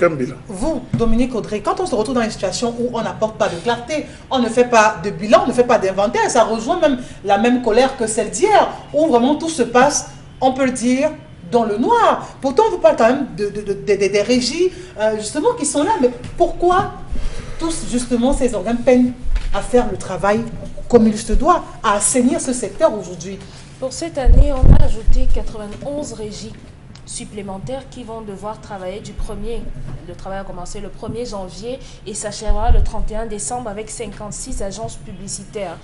vous, Dominique Audrey, quand on se retrouve dans une situation où on n'apporte pas de clarté, on ne fait pas de bilan, on ne fait pas d'inventaire, ça rejoint même la même colère que celle d'hier, où vraiment tout se passe, on peut le dire, dans le noir. Pourtant, on vous parle quand même des régies, justement, qui sont là. Mais pourquoi tous, justement, ces organes peinent à faire le travail comme il se doit, à assainir ce secteur aujourd'hui? Pour cette année, on a ajouté 91 régies supplémentaires qui vont devoir travailler le travail a commencé le 1er janvier et s'achèvera le 31 décembre avec 56 agences publicitaires.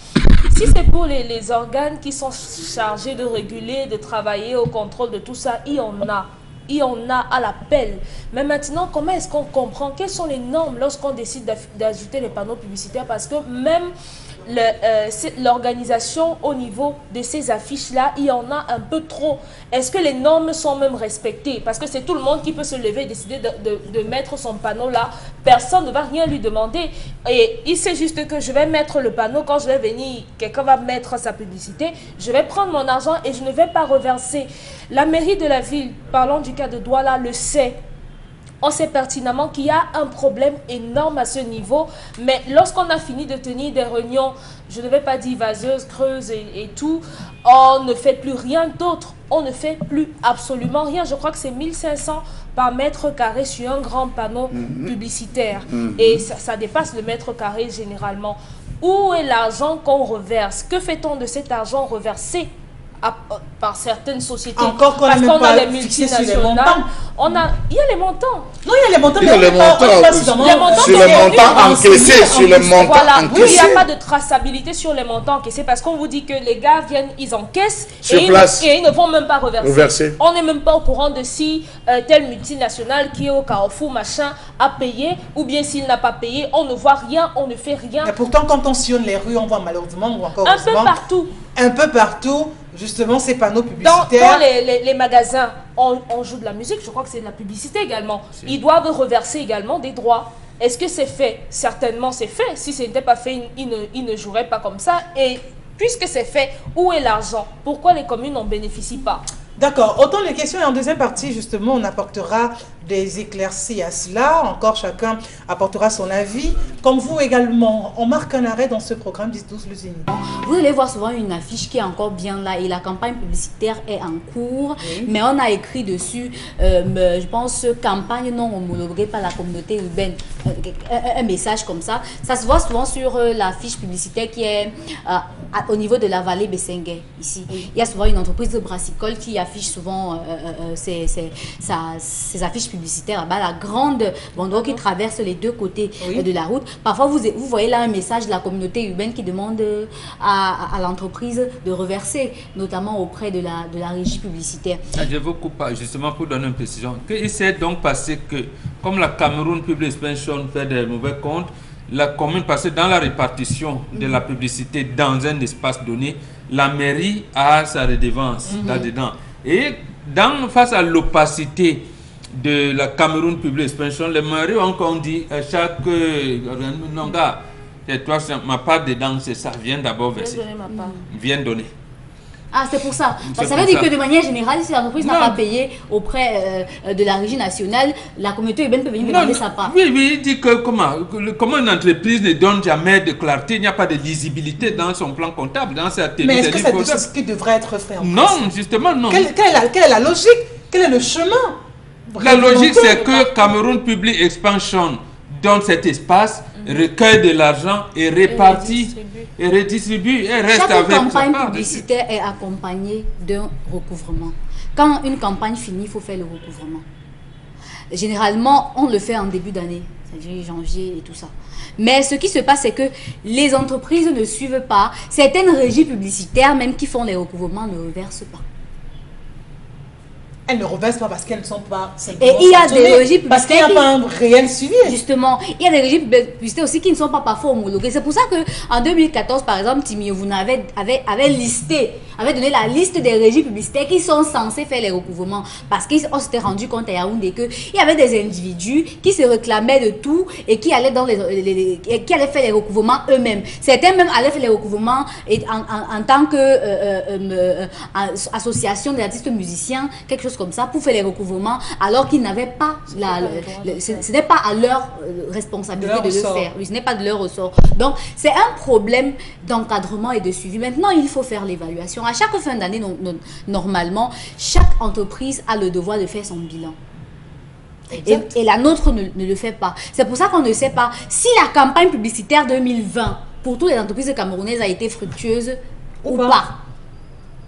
Si c'est pour les organes qui sont chargés de réguler, de travailler au contrôle de tout ça, il y en a à l'appel. Mais maintenant, comment est-ce qu'on comprend? Quelles sont les normes lorsqu'on décide d'ajouter les panneaux publicitaires? Parce que même l'organisation au niveau de ces affiches-là, il y en a un peu trop. Est-ce que les normes sont même respectées? Parce que c'est tout le monde qui peut se lever et décider de mettre son panneau là. Personne ne va rien lui demander. Et il sait juste que je vais mettre le panneau, quand je vais venir, quelqu'un va mettre sa publicité, je vais prendre mon argent et je ne vais pas reverser. La mairie de la ville, parlons du cas de Douala, le sait. On sait pertinemment qu'il y a un problème énorme à ce niveau, mais lorsqu'on a fini de tenir des réunions, je ne vais pas dire vaseuses, creuses et tout, on ne fait plus rien d'autre. On ne fait plus absolument rien. Je crois que c'est 1500 par mètre carré sur un grand panneau publicitaire. Et ça dépasse le mètre carré généralement. Où est l'argent qu'on reverse? Que fait-on de cet argent reversé par certaines sociétés? Encore qu'on parce n'a qu'on pas a les fixé sur les multinationales, montants. il y a les montants. Non, il y a les montants, il y a les montants sur les montants encaissés, sur les montants voilà. encaissés. Oui, il n'y a pas de traçabilité sur les montants encaissés parce qu'on vous dit que les gars viennent, ils encaissent et ils ne vont même pas reverser. On n'est même pas au courant de si telle multinationale qui est au Carrefour machin a payé ou bien s'il n'a pas payé. On ne voit rien, on ne fait rien. Et pourtant, quand on sillonne les rues, on voit malheureusement ou encore un peu partout, justement, ces panneaux publicitaires. Dans les magasins, on joue de la musique, je crois que c'est de la publicité également. Ils doivent reverser également des droits. Est-ce que c'est fait? Certainement c'est fait. Si ce n'était pas fait, ils ne joueraient pas comme ça. Et puisque c'est fait, où est l'argent? Pourquoi les communes n'en bénéficient pas? D'accord. Autant les questions et en deuxième partie, justement, on apportera des éclaircies à cela. Encore chacun apportera son avis. Comme vous également, on marque un arrêt dans ce programme 10-12 le Zénith. Vous allez voir souvent une affiche qui est encore bien là et la campagne publicitaire est en cours. Oui. Mais on a écrit dessus, je pense, campagne non homologuée par la communauté urbaine. Un message comme ça. Ça se voit souvent sur l'affiche publicitaire qui est au niveau de la vallée Bessengue, ici. Oui. Il y a souvent une entreprise de brassicole qui affiche souvent ses affiches publicitaires. La grande banderole qui traverse les deux côtés de la route. Parfois, vous voyez là un message de la communauté urbaine qui demande à l'entreprise de reverser, notamment auprès de la régie publicitaire. Je vous coupe justement pour donner une précision. Il s'est donc passé que, comme la Cameroun Public Expansion fait des mauvais comptes, la commune passait dans la répartition de la publicité dans un espace donné, la mairie a sa redevance là-dedans. Et face à l'opacité de la Cameroun Public Expansion, les mairies ont dit à chaque non gars, toi, ma part dedans, c'est ça, viens d'abord verser. Viens donner. Ah, c'est pour ça. Ça veut dire que de manière générale, si l'entreprise n'a pas payé auprès de la régie nationale, la communauté urbaine peut venir demander sa part. Oui, il dit que comment une entreprise ne donne jamais de clarté, il n'y a pas de lisibilité dans son plan comptable, dans sa tenue. Mais est-ce que c'est ce qui devrait être fait en Non, justement, non. Quelle est la logique? Quel est le chemin? La logique, c'est que Cameroun Public Expansion donne cet espace recueille de l'argent et répartit et redistribue et reste avec. Chaque campagne publicitaire est accompagnée d'un recouvrement. Quand une campagne finit, il faut faire le recouvrement. Généralement, on le fait en début d'année, c'est-à-dire janvier et tout ça. Mais ce qui se passe, c'est que les entreprises ne suivent pas. Certaines régies publicitaires, même qui font les recouvrements, ne reversent pas. Elles ne reversent pas parce qu'elles ne sont pas... Et il y a des régies publicitaires... Parce qu'il n'y a pas un réel suivi. Justement, il y a des régies publicitaires aussi qui ne sont pas parfois homologuées. C'est pour ça qu'en 2014, par exemple, Timiovouna avait donné la liste des régies publicitaires qui sont censées faire les recouvrements. Parce qu'on s'était rendu compte à Yaoundé qu'il y avait des individus qui se réclamaient de tout et qui allaient, qui allaient faire les recouvrements eux-mêmes. Certains même allaient faire les recouvrements en tant qu'association des artistes musiciens, quelque chose comme ça, pour faire les recouvrements, alors qu'ils n'avaient pas ce n'est pas à leur responsabilité de le faire. Oui, ce n'est pas de leur ressort. Donc, c'est un problème d'encadrement et de suivi. Maintenant, il faut faire l'évaluation. À chaque fin d'année, normalement, chaque entreprise a le devoir de faire son bilan. Et la nôtre ne le fait pas. C'est pour ça qu'on ne sait pas si la campagne publicitaire 2020 pour toutes les entreprises camerounaises a été fructueuse ou pas.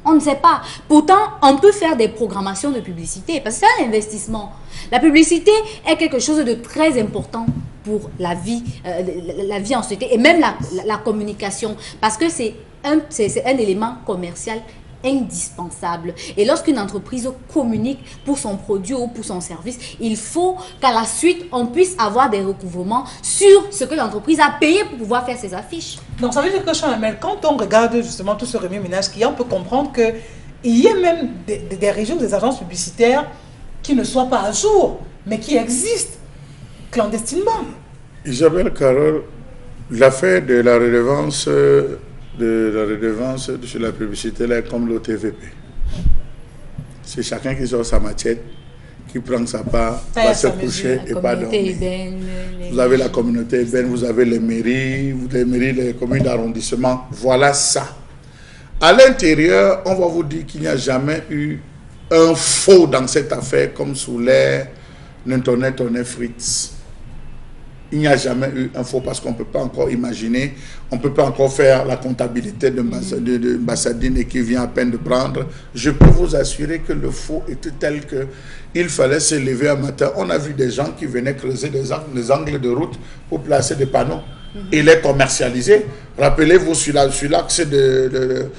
On ne sait pas. Pourtant, on peut faire des programmations de publicité parce que c'est un investissement. La publicité est quelque chose de très important pour la vie en société et même la communication parce que c'est un élément commercial indispensable. Et lorsqu'une entreprise communique pour son produit ou pour son service, il faut qu'à la suite, on puisse avoir des recouvrements sur ce que l'entreprise a payé pour pouvoir faire ses affiches. Donc ça veut dire que Chalamel, quand on regarde justement tout ce remue-ménage qu'il y a, on peut comprendre qu'il y a même des régions, des agences publicitaires qui ne soient pas à jour, mais qui existent clandestinement. Isabelle Carole, l'affaire de la redevance sur la publicité là, comme l'OTVP. C'est chacun qui sort sa machette, qui prend sa part, va se coucher et pas dormir. Vous avez la communauté urbaine, vous avez les mairies, les communes d'arrondissement. Voilà ça. À l'intérieur, on va vous dire qu'il n'y a jamais eu un faux dans cette affaire comme sous l'air Nentonnet Fritz. Il n'y a jamais eu un faux parce qu'on ne peut pas encore imaginer, on ne peut pas encore faire la comptabilité de Mbassadine et qui vient à peine de prendre. Je peux vous assurer que le faux était tel qu'il fallait se lever un matin. On a vu des gens qui venaient creuser des angles de route pour placer des panneaux et les commercialiser. Rappelez-vous sur l'axe de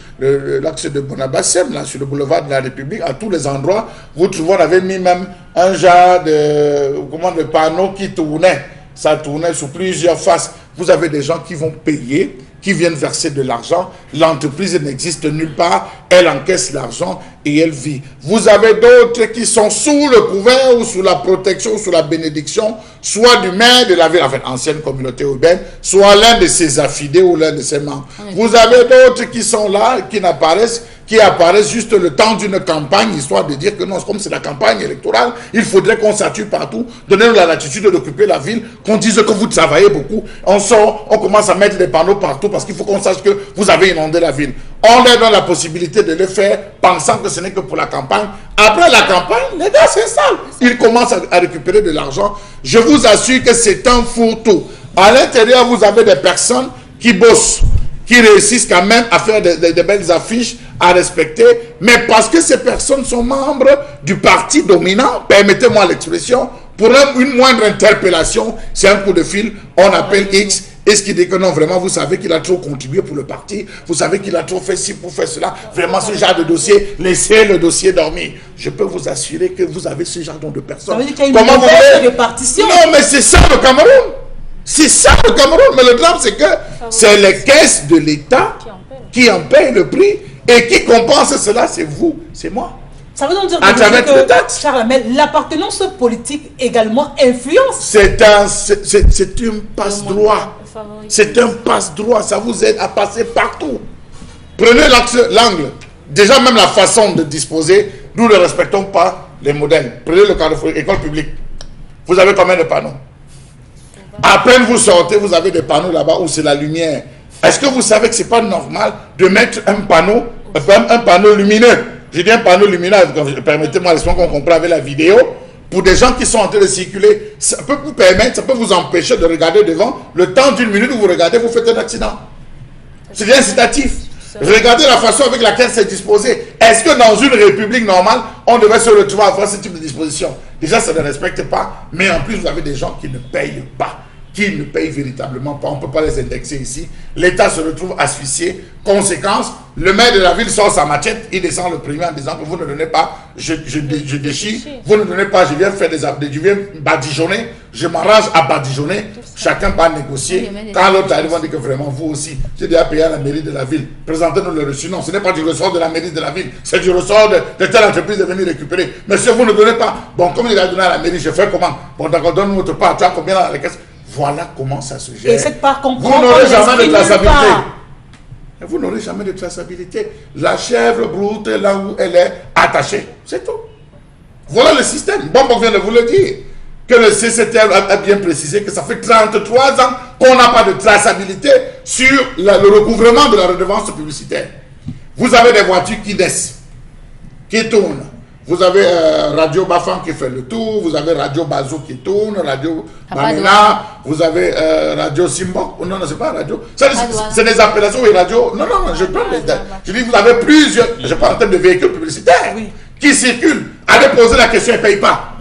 Bonabassem, là, sur le boulevard de la République, à tous les endroits, vous trouvez, on avait mis même un genre de panneau qui tournait. Ça tournait sous plusieurs faces. Vous avez des gens qui vont payer, qui viennent verser de l'argent. L'entreprise n'existe nulle part. Elle encaisse l'argent et elle vit. Vous avez d'autres qui sont sous le couvert ou sous la protection ou sous la bénédiction, soit du maire de la ville, enfin, ancienne communauté urbaine, soit l'un de ses affidés ou l'un de ses membres. Vous avez d'autres qui sont là, qui apparaissent juste le temps d'une campagne, histoire de dire que non, comme c'est la campagne électorale, il faudrait qu'on sature partout, donner la latitude d'occuper la ville, qu'on dise que vous travaillez beaucoup. On sort, on commence à mettre des panneaux partout parce qu'il faut qu'on sache que vous avez inondé la ville. On leur donne la possibilité de le faire pensant que ce n'est que pour la campagne. Après la campagne, les gars, c'est sale. Ils commencent à récupérer de l'argent. Je vous assure que c'est un fourre-tout. À l'intérieur, vous avez des personnes qui bossent, qui réussissent quand même à faire des belles affiches, à respecter, mais parce que ces personnes sont membres du parti dominant, permettez-moi l'expression, pour une moindre interpellation, c'est un coup de fil, on appelle X, et ce qui dit que non, vraiment, vous savez qu'il a trop contribué pour le parti, vous savez qu'il a trop fait ci pour faire cela, vraiment ce genre de dossier, laissez le dossier dormir. Je peux vous assurer que vous avez ce genre de personnes. Ça veut dire qu'il y a une mauvaise répartition. Non, mais c'est ça le Cameroun. C'est ça le Cameroun. Mais le drame, c'est que c'est les caisses de l'État qui en payent le prix et qui compensent cela. C'est vous, c'est moi. Ça veut donc dire que Charles, l'appartenance politique également influence. C'est un passe-droit. C'est un passe-droit. Ça vous aide à passer partout. Prenez l'angle. Déjà, même la façon de disposer, nous ne respectons pas les modèles. Prenez le cas de l'école publique. Vous avez combien de panneaux? À peine vous sortez, vous avez des panneaux là-bas où c'est la lumière. Est-ce que vous savez que ce n'est pas normal de mettre un panneau lumineux? Je dis un panneau lumineux, permettez-moi l'expression qu'on comprend avec la vidéo, pour des gens qui sont en train de circuler, ça peut vous permettre, ça peut vous empêcher de regarder devant. Le temps d'une minute où vous regardez, vous faites un accident. C'est bien incitatif. Regardez la façon avec laquelle c'est disposé. Est-ce que dans une république normale, on devait se retrouver à faire ce type de disposition? Déjà, ça ne respecte pas, mais en plus, vous avez des gens qui ne payent pas, qui ne payent véritablement pas. On ne peut pas les indexer ici. L'État se retrouve asphyxié. Conséquence, le maire de la ville sort sa machette, il descend le premier en disant que vous ne donnez pas, je déchire, vous ne donnez pas, je viens faire je viens badigeonner, je m'arrange à badigeonner, chacun va négocier. Quand l'autre arrive, on dit que vraiment, vous aussi, j'ai déjà payé à la mairie de la ville, présentez-nous le reçu. Non, ce n'est pas du ressort de la mairie de la ville, c'est du ressort de telle entreprise de venir récupérer. Monsieur, vous ne donnez pas. Bon, comme il a donné à la mairie, je fais comment? Bon, d'accord, donne-nous notre part, tu as combien dans la caisse? Voilà comment ça se gère. Et cette part comprend. Vous n'aurez jamais de traçabilité. Vous n'aurez jamais de traçabilité. La chèvre broute là où elle est attachée. C'est tout. Voilà le système. Bon, vient de vous le dire. Que le CCTR a bien précisé que ça fait 33 ans qu'on n'a pas de traçabilité sur le recouvrement de la redevance publicitaire. Vous avez des voitures qui naissent, qui tournent. Vous avez Radio Bafan qui fait le tour, vous avez Radio Bazou qui tourne, Radio Bamena, vous avez Radio Simbok, non, c'est pas Radio, c'est des appellations et Radio, non, je prends les dates. Je dis, vous avez plusieurs, je parle en termes de véhicules publicitaires qui circulent. Allez poser la question, ils ne payent pas.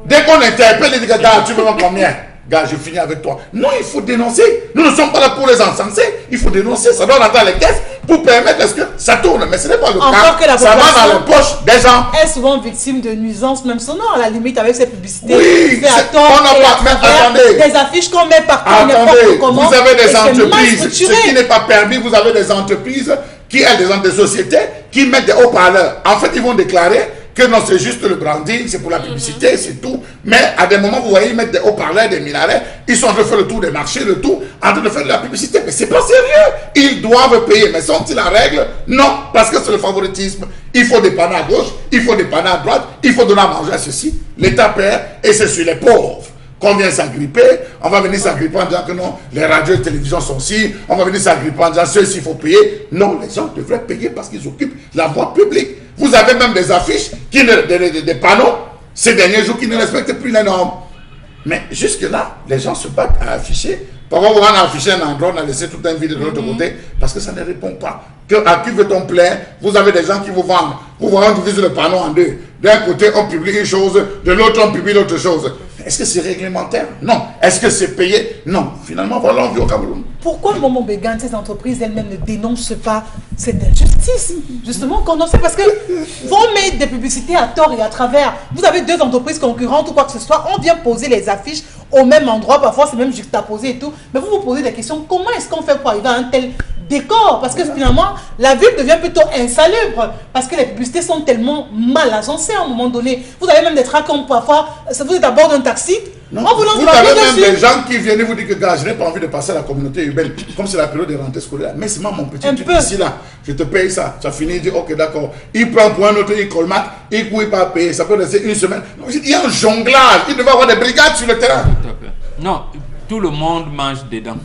Dès qu'on interpelle, ils disent, gars, tu me vends combien? Gars, je finis avec toi. Non, il faut dénoncer. Nous ne sommes pas là pour les encenser. Il faut dénoncer. Ça doit rentrer dans les caisses pour permettre à ce que ça tourne. Mais ce n'est pas le cas. Ça va dans les poches des gens. Est souvent victime de nuisances, même sonores, à la limite, avec ces publicités. Oui, on n'a pas. Mais attendez. Des affiches qu'on met partout. Attendez, vous avez des entreprises. Ce qui n'est pas permis, vous avez des entreprises qui, des sociétés qui mettent des haut-parleurs. En fait, ils vont déclarer que non, c'est juste le branding, c'est pour la publicité, c'est tout. Mais à des moments, vous voyez, ils mettent des haut-parleurs, des minarets, ils sont en train de faire le tour des marchés, le tout, en train de faire de la publicité. Mais c'est pas sérieux. Ils doivent payer. Mais sont-ils la règle? Non, parce que c'est le favoritisme. Il faut dépanner à gauche, il faut dépanner à droite, il faut donner à manger à ceci. L'État perd et c'est sur les pauvres qu'on vient s'agripper. On va venir s'agripper en disant que non, les radios et les télévisions sont ci. On va venir s'agripper en disant ceux-ci, il faut payer. Non, les gens devraient payer parce qu'ils occupent la voie publique. Vous avez même des affiches, des panneaux, ces derniers jours qui ne respectent plus les normes. Mais jusque-là, les gens se battent à afficher. Pourquoi on a affiché un endroit, on a laissé tout un vide de l'autre côté? Parce que ça ne répond pas. À qui veut-on plaire? Vous avez des gens qui vous vendent. Vous voyez, on divise le panneau en deux. D'un côté, on publie une chose, de l'autre, on publie l'autre chose. Est-ce que c'est réglementaire? Non. Est-ce que c'est payé? Non. Finalement, voilà, on vit au Cameroun. Pourquoi Momo Begane, ces entreprises elles-mêmes ne dénoncent pas cette injustice? Justement, c'est parce que vont mettre des publicités à tort et à travers. Vous avez deux entreprises concurrentes ou quoi que ce soit, on vient poser les affiches au même endroit, parfois c'est même juxtaposé et tout. Mais vous vous posez des questions, comment est-ce qu'on fait pour arriver à un tel décor? Parce que finalement, la ville devient plutôt insalubre parce que les publicités sont tellement mal agencées à un moment donné. Vous avez même des tracons parfois, vous êtes à bord d'un taxi. Non, vous avez même des gens qui viennent vous dire que gars, je n'ai pas envie de passer à la communauté urbaine, comme c'est la période de rentrée scolaire. Mais c'est moi mon petit truc ici là, je te paye ça, ça finit, il dit ok d'accord. Il prend pour un autre, il colmate, il couille pas payer, ça peut rester une semaine. Donc, il y a un jonglage, il devait avoir des brigades sur le terrain. Non, tout le monde mange dedans.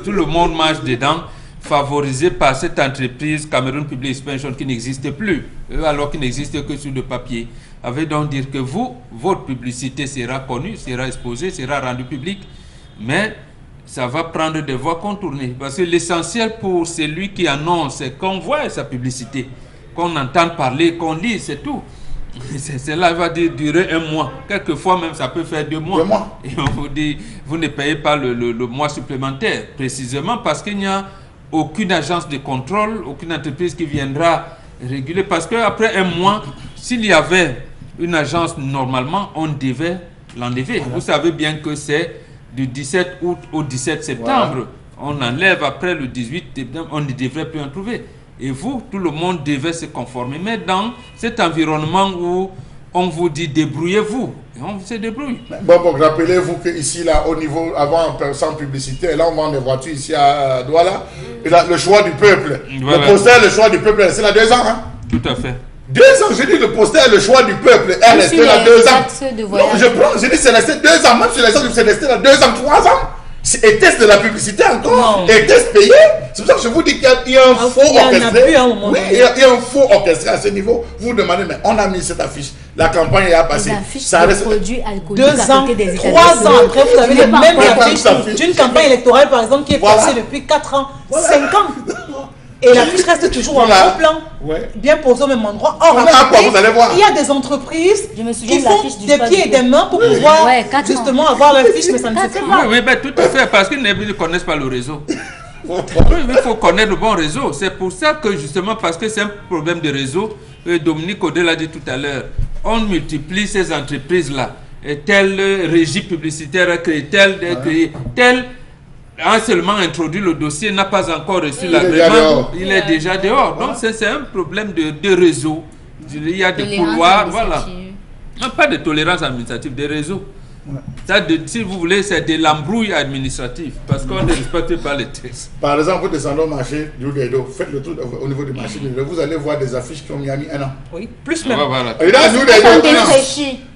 Tout le monde mange dedans, favorisé par cette entreprise Cameroun Public Expansion qui n'existe plus, alors qu'il n'existe que sur le papier. Ça veut donc dire que votre publicité sera connue, sera exposée, sera rendue publique, mais ça va prendre des voies contournées. Parce que l'essentiel pour celui qui annonce, c'est qu'on voit sa publicité, qu'on entende parler, qu'on lit, c'est tout. Cela va durer un mois. Quelquefois même, ça peut faire 2 mois. 2 mois. Et on vous dit, vous ne payez pas le mois supplémentaire, précisément parce qu'il n'y a aucune agence de contrôle, aucune entreprise qui viendra réguler. Parce qu'après un mois, s'il y avait une agence, normalement, on devait l'enlever. Voilà. Vous savez bien que c'est du 17 août au 17 septembre. Voilà. On enlève après le 18 septembre, on ne devrait plus en trouver. Et vous, tout le monde devait se conformer. Mais dans cet environnement où on vous dit débrouillez-vous, et on se débrouille. Bon, rappelez-vous qu'ici, là, au niveau, avant, sans publicité, là, on vend des voitures ici à Douala. Et là, le choix du peuple. Voilà. Le poster, le choix du peuple, c'est là 2 ans. Hein? Tout à fait. 2 ans, je dis le poster, le choix du peuple, elle est restée là 2 ans. Non, je dis c'est resté 2 ans, même sur les autres, c'est resté là 2 ans, 3 ans. Était-ce de la publicité encore? Était-ce payé? C'est pour ça que je vous dis qu'il y a un faux orchestré. Oui, il y a un faux orchestré à ce niveau. Vous vous demandez, mais on a mis cette affiche. La campagne a passé. Ça reste produits alcooliques. 2 ans, 3 ans après, vous avez les mêmes affiches d'une campagne électorale, par exemple, qui est passée depuis 4 ans, 5 ans. Et la fiche reste toujours en gros plan, bien posée au même endroit. Or, il y a des entreprises qui font des pieds et des mains pour pouvoir justement avoir la fiche, mais ça ne se fait pas. Oui, mais tout à fait, parce qu'ils ne connaissent pas le réseau. Oui, il faut connaître le bon réseau. C'est pour ça que justement, parce que c'est un problème de réseau, Dominique Odé l'a dit tout à l'heure, on multiplie ces entreprises-là. Telle régie publicitaire créée, telle a seulement introduit le dossier, n'a pas encore reçu l'agrément, il est déjà dehors. Donc c'est un problème de réseau. Il y a des couloirs, voilà. Non, pas de tolérance administrative, des réseaux. Si vous voulez, c'est de l'embrouille administrative, parce qu'on ne respecte pas les textes. Par exemple, vous descendez au marché du Lougaïdo, faites le tour au niveau du marché, vous allez voir des affiches qui ont mis 1 an. Oui, plus même. Voilà. Et là,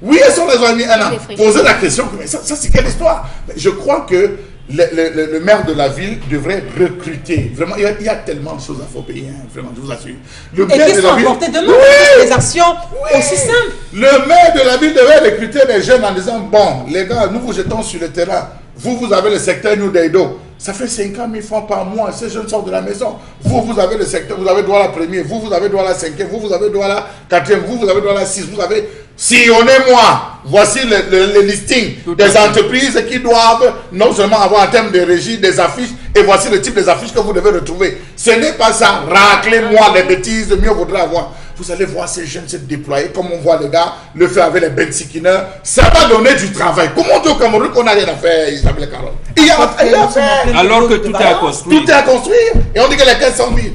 oui, elles sont les mis 1 an. Posez la question, mais ça c'est quelle histoire? Je crois que le maire de la ville devrait recruter. Vraiment, il y a tellement de choses à faire payer, hein, vraiment, je vous assure. Et qui sont apportés demain, des actions aussi simples. Le maire de la ville devrait recruter des jeunes en disant, bon, les gars, nous vous jetons sur le terrain. Vous avez le secteur New Daido. Ça fait 50 000 francs par mois. Ces jeunes sortent de la maison. Vous avez le secteur, vous avez droit à la première. Vous avez droit à la cinquième. Vous avez droit à la quatrième. Vous avez droit à la 6. Vous avez... Sillonnez-moi. Voici le listing des entreprises qui doivent non seulement avoir en termes de régie des affiches, et voici le type des affiches que vous devez retrouver. Ce n'est pas ça. Raclez-moi les bêtises, mieux vaudrait avoir. Vous allez voir ces jeunes se déployer comme on voit les gars le faire avec les bensikineurs. Ça va donner du travail. Comment au Cameroun qu'on n'a rien à faire, Isabelle Caron? Il y a à faire. Alors que tout est à construire. Tout est à construire. Et on dit que les 400 000.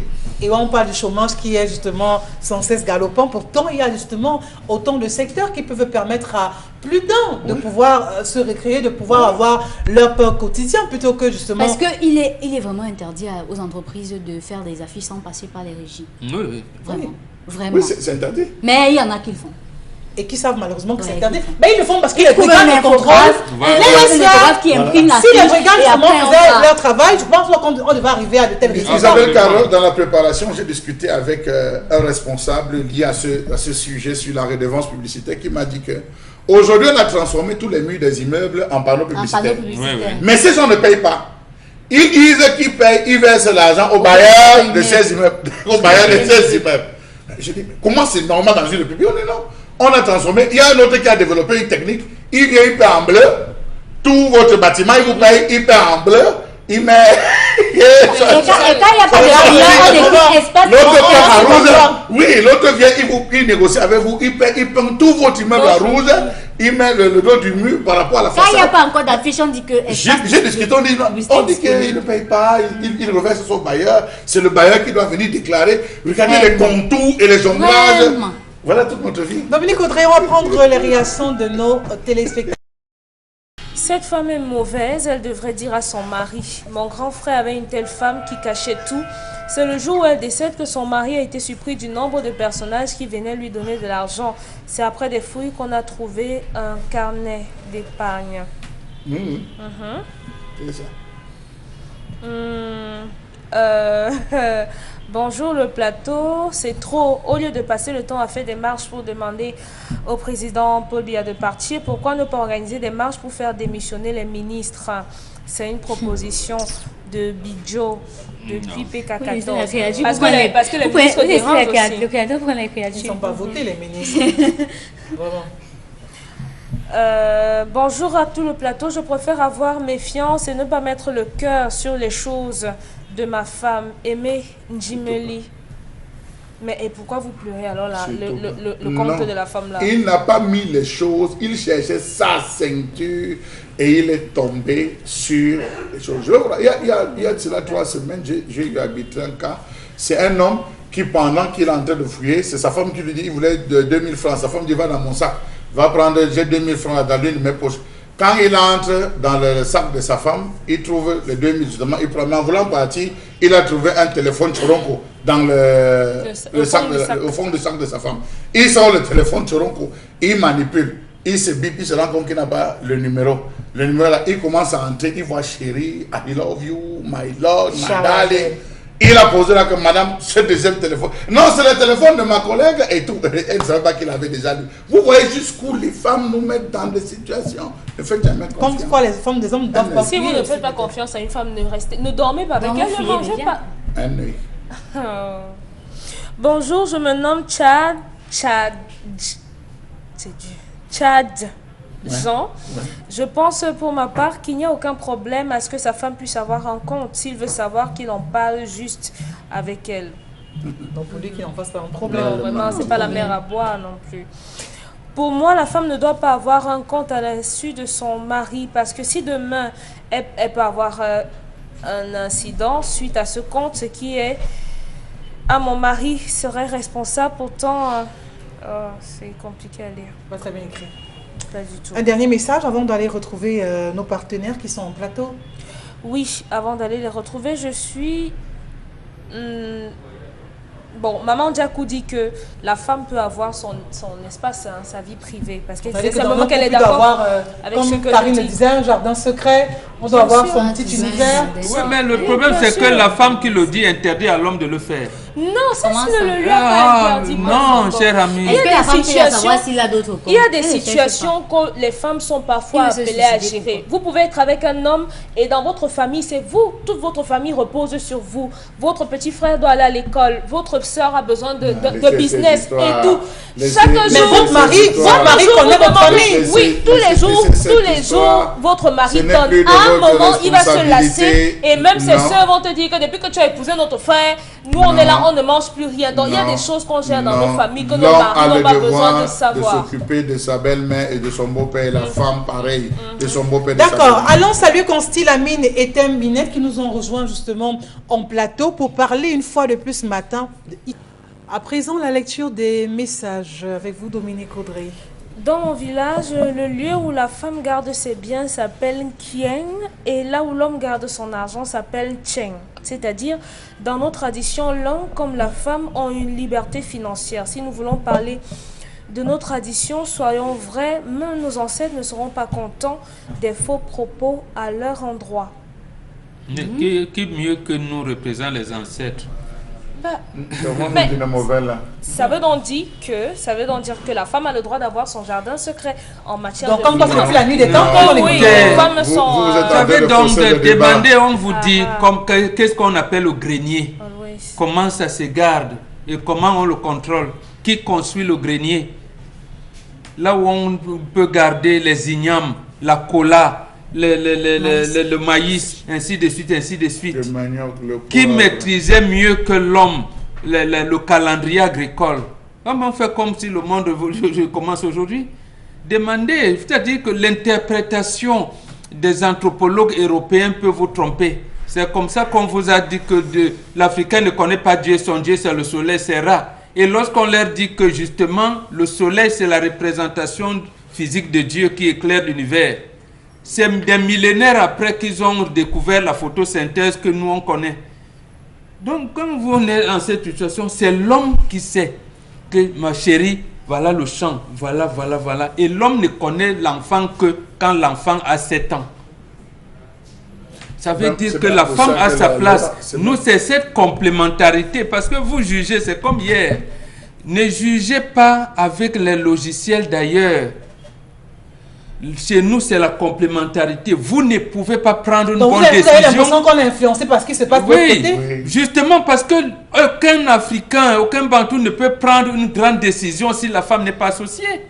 Et on parle du chômage qui est justement sans cesse galopant. Pourtant, il y a justement autant de secteurs qui peuvent permettre à plus d'un de pouvoir se récréer, de pouvoir avoir leur peur quotidien plutôt que justement... Parce qu'il est vraiment interdit aux entreprises de faire des affiches sans passer par les régies. Oui. Vraiment. Vraiment. Oui, c'est interdit. Mais il y en a qui le font. Et qui savent malheureusement que c'est interdit. Mais ils le font parce qu'ils regardent le contrôle. Qui imprime la si les brigands faisaient leur travail, je pense qu'on devait arriver à de tels résultats. Isabelle Caron, dans la préparation, j'ai discuté avec un responsable lié à ce sujet sur la redevance publicitaire qui m'a dit que aujourd'hui on a transformé tous les murs des immeubles en panneaux publicitaires. Mais ces gens ne payent pas. Ils disent qu'ils payent, ils versent l'argent au bailleur de ces immeubles. Au bailleur de ces immeubles. Je dis, comment c'est normal dans une république? On a transformé. Il y a un autre qui a développé une technique. Il vient, il paie en bleu. Tout votre bâtiment, il vous paye, il paie en bleu. Il met. Et quand il n'y a pas de espace, l'autre paie en rouge. Oui, l'autre vient, il négocie avec vous. Il peint tout votre immeuble en rouge. Il met le dos du mur par rapport à la façade. Quand il n'y a pas encore d'affiche, on dit que... J'ai discuté, on dit qu'il ne paye pas, il reverse son bailleur. C'est le bailleur qui doit venir déclarer. Regardez les contours et les jonglages. Voilà toute notre vie. Dominique Audrey, on va prendre les réactions de nos téléspectateurs. Cette femme est mauvaise, elle devrait dire à son mari. Mon grand frère avait une telle femme qui cachait tout. C'est le jour où elle décède que son mari a été surpris du nombre de personnages qui venaient lui donner de l'argent. C'est après des fouilles qu'on a trouvé un carnet d'épargne. C'est ça. Bonjour le plateau, c'est trop. Au lieu de passer le temps à faire des marches pour demander au président Paul Biya de partir, pourquoi ne pas organiser des marches pour faire démissionner les ministres? C'est une proposition de Bidjo depuis PK14. Parce que les ministres dérangent aussi. Ils ne sont pas votés les ministres. Vraiment. Bonjour à tout le plateau, je préfère avoir méfiance et ne pas mettre le cœur sur les choses de ma femme, Aimée Njimeli. Mais et pourquoi vous pleurez alors là, le compte de la femme là? Il n'a pas mis les choses, il cherchait sa ceinture et il est tombé sur les choses. Il y a cela 3 semaines, j'ai eu arbitré un cas. C'est un homme qui, pendant qu'il est en train de fouiller, c'est sa femme qui lui dit il voulait 2000 francs. Sa femme dit va dans mon sac, va prendre, j'ai 2000 francs dans l'une de mes poches. Quand il entre dans le sac de sa femme, il trouve les 2000 justement. Il prend, en voulant partir, il a trouvé un téléphone Choronko dans au fond du sac de sa femme. Il sort le téléphone Choronko, il manipule. il se bip, il se rend compte qu'il n'a pas le numéro. Le numéro là, il commence à entrer, il voit chérie, I love you, my lord, my darling. Il a posé là que madame, ce deuxième téléphone. Non, c'est le téléphone de ma collègue et tout. Elle ne savait pas qu'il avait déjà lu. Vous voyez jusqu'où les femmes nous mettent dans des situations. Ne faites jamais confiance. Comme quoi les femmes des hommes doivent pas. Si vous ne faites pas confiance à une femme, ne dormez pas avec elle, ne mangez pas. Nuit. Bonjour, je me nomme Chad. C'est dur. Chad. Jean, je pense pour ma part qu'il n'y a aucun problème à ce que sa femme puisse avoir un compte s'il veut savoir qu'il en parle juste avec elle. Donc pour lui qu'il n'en fasse pas un problème. Non, vraiment, c'est pas la mer à boire non plus. Pour moi, la femme ne doit pas avoir un compte à l'insu de son mari parce que si demain elle peut avoir un incident suite à ce compte, ce qui est à mon mari serait responsable. Pourtant, c'est compliqué à lire. Pas très bien écrit. Pas du tout. Un dernier message avant d'aller retrouver nos partenaires qui sont en plateau. Oui, avant d'aller les retrouver, je suis... Bon, Maman Djakou dit que la femme peut avoir son espace, hein, sa vie privée. Parce que c'est le moment qu'elle est d'accord avec ce que Karine le disait, un jardin secret, on doit avoir son petit univers. Oui, mais le problème, c'est que la femme qui le dit interdit à l'homme de le faire. Non, ça, je ne le lui a pas interdit. Non, cher ami. Il y a des situations, il y a des situations que les femmes sont parfois appelées à gérer. Vous pouvez être avec un homme et dans votre famille, c'est vous. Toute votre famille repose sur vous. Votre petit frère doit aller à l'école. Votre soeur a besoin de business et tout. Chaque jour, mais votre mari connaît votre famille. Oui, tous les jours, votre mari donne. À un moment, il va se lasser et même ses soeurs vont te dire que depuis que tu as épousé notre frère, nous on est là, on ne mange plus rien. Donc il y a des choses qu'on gère dans nos familles que nos maris n'ont pas besoin de savoir. De s'occuper de sa belle-mère et de son beau-père, la femme pareil, de son beau-père. D'accord, allons saluer Constille Amine et Thème Binette qui nous ont rejoints justement en plateau pour parler une fois de plus ce matin. À présent, la lecture des messages avec vous, Dominique Audrey. Dans mon village, le lieu où la femme garde ses biens s'appelle Kien et là où l'homme garde son argent s'appelle Cheng. C'est-à-dire, dans nos traditions, l'homme comme la femme ont une liberté financière. Si nous voulons parler de nos traditions, soyons vrais, même nos ancêtres ne seront pas contents des faux propos à leur endroit. Qui mieux que nous représente les ancêtres? Mais ça veut donc dire que la femme a le droit d'avoir son jardin secret en matière donc, de... Donc quand on fait la nuit des temps, oui, les femmes sont... Vous savez donc de demander, on vous dit qu'est-ce qu'on appelle le grenier, comment ça se garde et comment on le contrôle, qui construit le grenier, là où on peut garder les ignames, la cola, le maïs, ainsi de suite, ainsi de suite. Le manioc, qui maîtrisait mieux que l'homme le calendrier agricole. Comment on fait comme si le monde commence aujourd'hui? Demandez, c'est-à-dire que l'interprétation des anthropologues européens peut vous tromper. C'est comme ça qu'on vous a dit que l'Africain ne connaît pas Dieu, son Dieu c'est le soleil, c'est Ra. Et lorsqu'on leur dit que justement le soleil c'est la représentation physique de Dieu qui éclaire l'univers, c'est des millénaires après qu'ils ont découvert la photosynthèse que nous on connaît. Donc quand vous êtes dans cette situation, c'est l'homme qui sait que ma chérie, voilà le champ, voilà. Et l'homme ne connaît l'enfant que quand l'enfant a 7 ans. Ça veut dire que la femme a sa place. Nous, c'est cette complémentarité. Parce que vous jugez, c'est comme hier. Ne jugez pas avec les logiciels d'ailleurs. Chez nous, c'est la complémentarité. Vous ne pouvez pas prendre une bonne décision. Vous avez l'impression qu'on est influencé par ce qui se passe de l'autre côté? Oui, justement parce que aucun Africain, aucun Bantou ne peut prendre une grande décision si la femme n'est pas associée.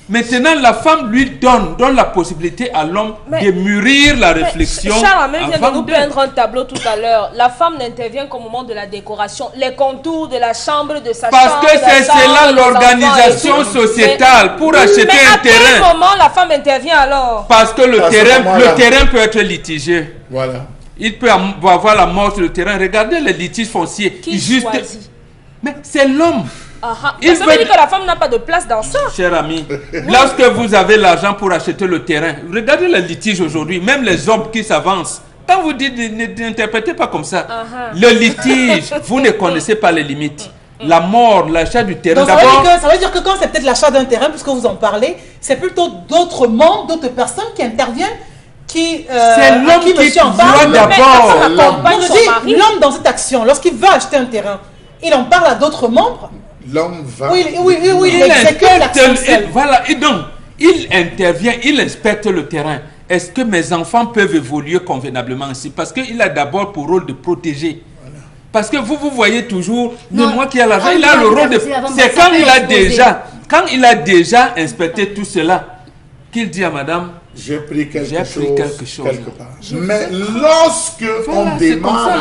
Maintenant, la femme lui donne la possibilité à l'homme de mûrir la réflexion. Charles vient de nous peindre un tableau tout à l'heure. La femme n'intervient qu'au moment de la décoration. Les contours de la chambre, de sa chambre. Parce que c'est là l'organisation sociétale pour acheter un terrain. Mais à quel moment la femme intervient alors? Parce que le terrain peut être litigieux. Voilà. Il peut avoir la mort sur le terrain. Regardez les litiges fonciers. Qui choisit? Mais c'est l'homme. Ça veut dire que la femme n'a pas de place dans ça. Cher ami, lorsque vous avez l'argent pour acheter le terrain, regardez les litiges aujourd'hui, même les hommes qui s'avancent. Quand vous dites, n'interprétez pas comme ça. Le litige, vous ne connaissez pas les limites. la mort, l'achat du terrain. Donc ça veut dire que quand c'est peut-être l'achat d'un terrain, puisque vous en parlez, c'est plutôt d'autres membres, d'autres personnes qui interviennent, c'est l'homme qui doit d'abord. L'homme dans cette action, lorsqu'il veut acheter un terrain, il en parle à d'autres membres. L'homme va. Oui, il exécute l'action seul. Voilà, et donc, il intervient, il inspecte le terrain. Est-ce que mes enfants peuvent évoluer convenablement ici? Parce qu'il a d'abord pour rôle de protéger. Voilà. Parce que vous voyez toujours, moi qui ai l'argent, il a le rôle de... C'est quand il a déjà inspecté tout cela, qu'il dit à madame, j'ai pris quelque chose quelque part. Mais lorsque on démarre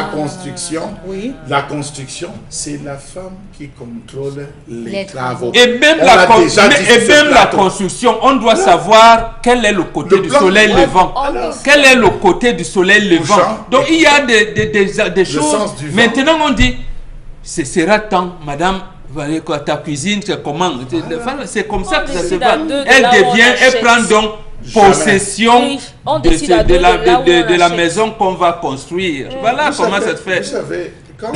la construction, c'est la femme qui contrôle les travaux. Et même la construction, on doit savoir quel est le côté du soleil levant. Quel est le côté du soleil levant. Donc il y a des choses. Maintenant on dit, ce sera temps, madame. Ta cuisine, c'est comment? C'est comme ça que ça se va. Elle prend donc possession de la maison qu'on va construire. Voilà comment ça se fait. Vous savez, quand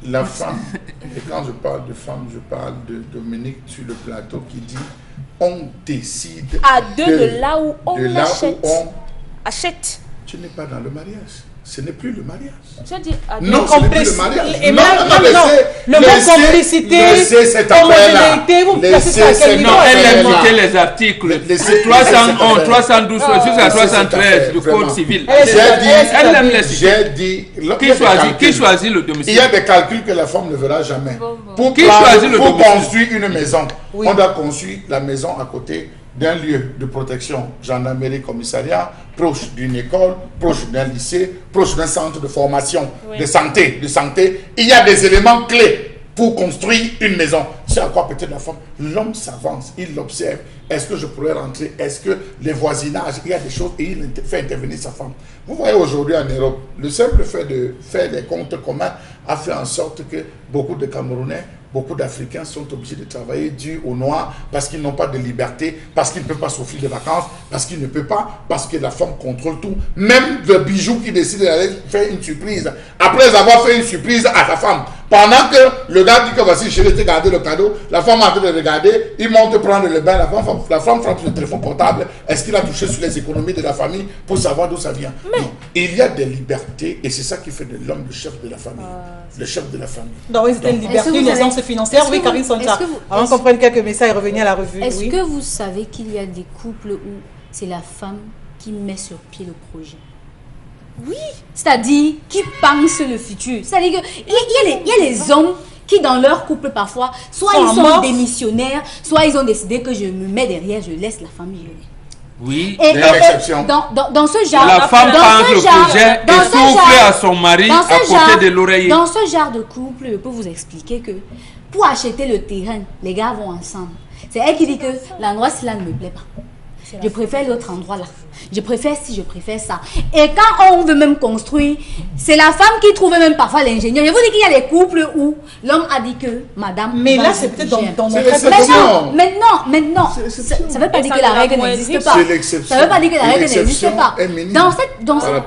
la femme, et quand je parle de femme, je parle de Dominique sur le plateau qui dit on décide à deux de là où on achète. Tu n'es pas dans le mariage. Ce n'est plus le mariage. Non, ce n'est plus le mariage. Le mot complicité, homogénéité, vous placez ça à quel niveau? Non, elle a écouté les articles 311, 312, jusqu'à 313 du Code civil. J'ai dit, qui choisit le domicile? Il y a des calculs que la femme ne verra jamais. Pour construire une maison, on doit construire la maison à côté d'un lieu de protection, gendarmerie, commissariat, proche d'une école, proche d'un lycée, proche d'un centre de formation, de santé. Il y a des éléments clés pour construire une maison. C'est à quoi peut-être la femme. L'homme s'avance, il l'observe. Est-ce que je pourrais rentrer? Est-ce que les voisinages, il y a des choses et il fait intervenir sa femme. Vous voyez aujourd'hui en Europe, le simple fait de faire des comptes communs a fait en sorte que beaucoup de Camerounais, beaucoup d'Africains sont obligés de travailler dû au noir parce qu'ils n'ont pas de liberté, parce qu'ils ne peuvent pas s'offrir de vacances, parce qu'ils ne peuvent pas, parce que la femme contrôle tout. Même le bijou qui décide d'aller faire une surprise, après avoir fait une surprise à sa femme, pendant que le gars dit que voici, je vais te garder le cadeau, la femme est en train de regarder, il monte prendre le bain, la femme frappe le téléphone portable, est-ce qu'il a touché sur les économies de la famille pour savoir d'où ça vient? Non. Il y a des libertés et c'est ça qui fait de l'homme le chef de la famille. Le chef de la famille. Donc oui, c'était une liberté, une aisance financière. Oui, Karine Soncha. Avant qu'on prenne quelques messages et revenir à la revue. Est-ce que vous savez qu'il y a des couples où c'est la femme qui met sur pied le projet? Oui. C'est-à-dire qui pense le futur. C'est-à-dire qu'il y a les hommes qui dans leur couple parfois, soit ils sont démissionnaires, soit ils ont décidé que je me mets derrière, je laisse la famille. Oui, et dans ce genre, la femme pense le projet et souffle à son mari à côté de l'oreiller. Dans ce genre de couple, je peux vous expliquer que pour acheter le terrain, les gars vont ensemble. C'est elle qui dit que l'endroit là ne me plaît pas. Je préfère l'autre endroit là. Je préfère si je préfère ça. Et quand on veut même construire, c'est la femme qui trouve même parfois l'ingénieur. Je vous dis qu'il y a des couples où l'homme a dit que madame. Mais là, c'est peut-être dans notre exception. Maintenant, ça ne veut pas dire que la règle n'existe pas. Ça ne veut pas dire que la règle n'existe pas.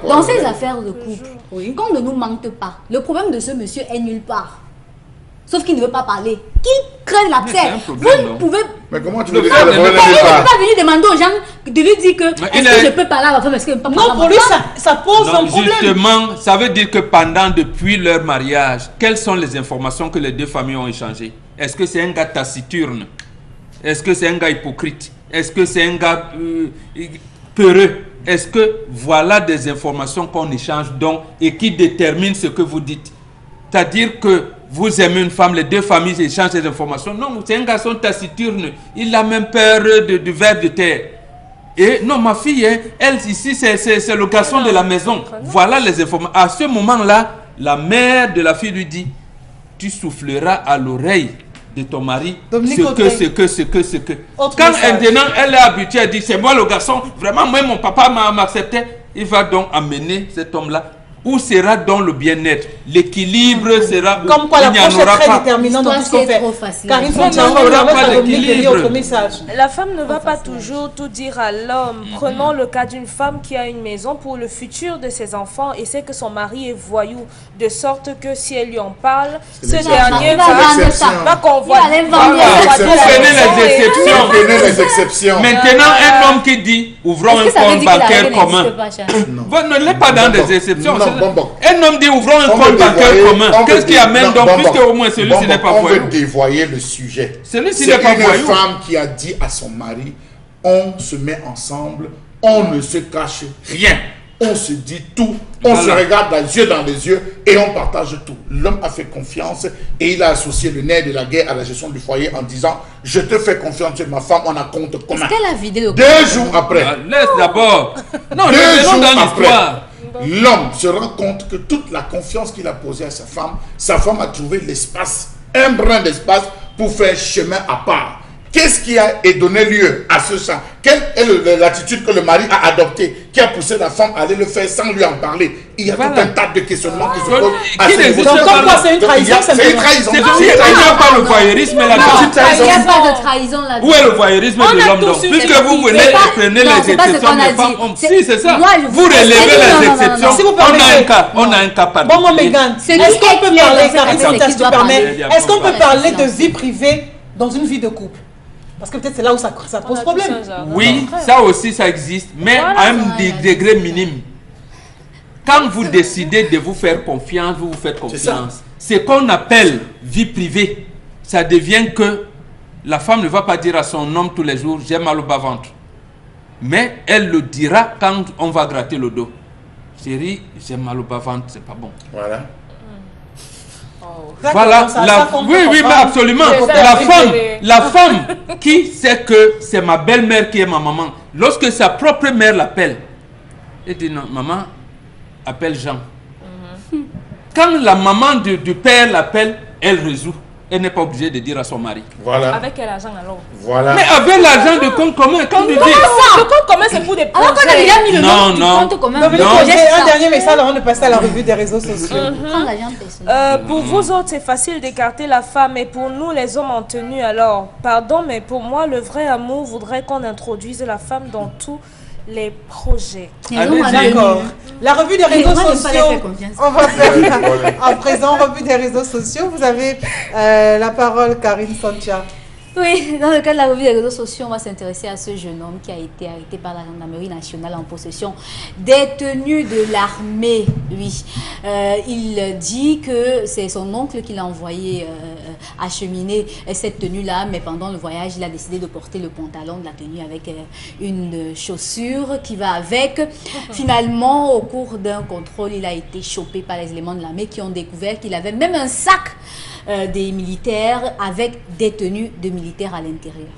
Dans ces affaires de couple, qu'on ne nous mente pas, le problème de ce monsieur est nulle part. Sauf qu'il ne veut pas parler. Qu'il crée l'abcès. Vous ne pouvez... Mais comment tu veux dire que le problème n'est pas venir demander aux gens de lui dire que est-ce que je peux parler à ma femme, est-ce que je peux pas parler à ma femme? Non, pour lui, ça pose un problème. Justement, ça veut dire que depuis leur mariage, quelles sont les informations que les deux familles ont échangées? Est-ce que c'est un gars taciturne? Est-ce que c'est un gars hypocrite? Est-ce que c'est un gars peureux? Est-ce que voilà des informations qu'on échange donc et qui déterminent ce que vous dites? C'est-à-dire que vous aimez une femme, les deux familles échangent ces informations. Non, c'est un garçon taciturne. Il a même peur du ver de terre. Et non, ma fille, elle ici, c'est le garçon de la maison. Voilà les informations. À ce moment-là, la mère de la fille lui dit, tu souffleras à l'oreille de ton mari ce que. Quand elle est habituée, elle dit, c'est moi le garçon. Vraiment, moi, mon papa m'a accepté. Il va donc amener cet homme-là Où sera donc le bien-être? L'équilibre sera... Comme quoi l'approche est très déterminante dans tout ce qu'on fait. Karine, la femme ne va pas toujours tout dire à l'homme. Prenons le cas d'une femme qui a une maison pour le futur de ses enfants et sait que son mari est voyou, de sorte que si elle lui en parle, ce dernier va convoiter. Vous prenez les exceptions. Maintenant, un homme qui dit ouvrons un compte bancaire commun. Ne l'est pas dans des exceptions. Un homme dit ouvrons un compte bancaire commun. Qu'est-ce qui amène donc, puisque au moins celui-ci n'est pas voyou? On veut dévoyer le sujet. Celui-ci n'est pas voyou. C'est une femme qui a dit à son mari, on se met ensemble, on ne se cache rien. On se dit tout, on se regarde les yeux et on partage tout. L'homme a fait confiance et il a associé le nerf de la guerre à la gestion du foyer en disant je te fais confiance, tu es ma femme, on a compte commun. Est-ce qu'elle a vidé le 2 jours après. Laisse d'abord. Non, 2 jours dans après. L'homme se rend compte que toute la confiance qu'il a posée à sa femme a trouvé l'espace, un brin d'espace pour faire chemin à part. Qu'est-ce qui a donné lieu à ce chant? Quelle est l'attitude que le mari a adoptée qui a poussé la femme à aller le faire sans lui en parler? Il y a tout un tas de questionnements qui se posent à ce niveau. Donc, comme quoi c'est une trahison? C'est une trahison. Il n'y a pas le voyeurisme là-dedans. Il n'y a pas de trahison là-dedans. Où est le voyeurisme de l'homme donc? Puisque vous prenez les exceptions des femmes. Si, c'est ça. Vous relevez les exceptions. On a un cas particulier. Bon, Mégane, est-ce qu'on peut parler, Karine Santia, si tu permets, est-ce qu'on peut parler de vie privée dans une vie de couple? Parce que peut-être c'est là où ça pose problème. Oui, ça aussi, ça existe, mais à un degré minime. Quand vous décidez de vous faire confiance, vous vous faites confiance. Ce qu'on appelle vie privée, ça devient que la femme ne va pas dire à son homme tous les jours, j'ai mal au bas-ventre. Mais elle le dira quand on va gratter le dos. Chérie, j'ai mal au bas-ventre, c'est pas bon. Voilà. Voilà, oui, mais absolument. La femme qui sait que c'est ma belle-mère qui est ma maman, lorsque sa propre mère l'appelle, elle dit non, maman, appelle Jean. Quand la maman du père l'appelle, elle résout. Elle n'est pas obligée de dire à son mari. Voilà. Avec quel argent alors? Voilà. Mais avec l'argent de compte commun, quand tu dis... Le compte commun, c'est pour des projets. Alors qu'on a déjà mis le nom du compte commun. Un dernier message avant de passer à la revue des réseaux sociaux. Pour vous autres, c'est facile d'écarter la femme, et pour nous, les hommes en tenue, alors, pardon, mais pour moi, le vrai amour voudrait qu'on introduise la femme dans tous les projets. D'accord. La revue des réseaux sociaux. On va faire à présent revue des réseaux sociaux. Vous avez la parole, Karine Santia. Oui, dans le cas de la revue des réseaux sociaux, on va s'intéresser à ce jeune homme qui a été arrêté par la gendarmerie nationale en possession des tenues de l'armée. Oui, il dit que c'est son oncle qui l'a envoyé acheminer cette tenue-là, mais pendant le voyage, il a décidé de porter le pantalon de la tenue avec une chaussure qui va avec. Finalement, au cours d'un contrôle, il a été chopé par les éléments de l'armée qui ont découvert qu'il avait même un sac des militaires avec des tenues de militaires à l'intérieur.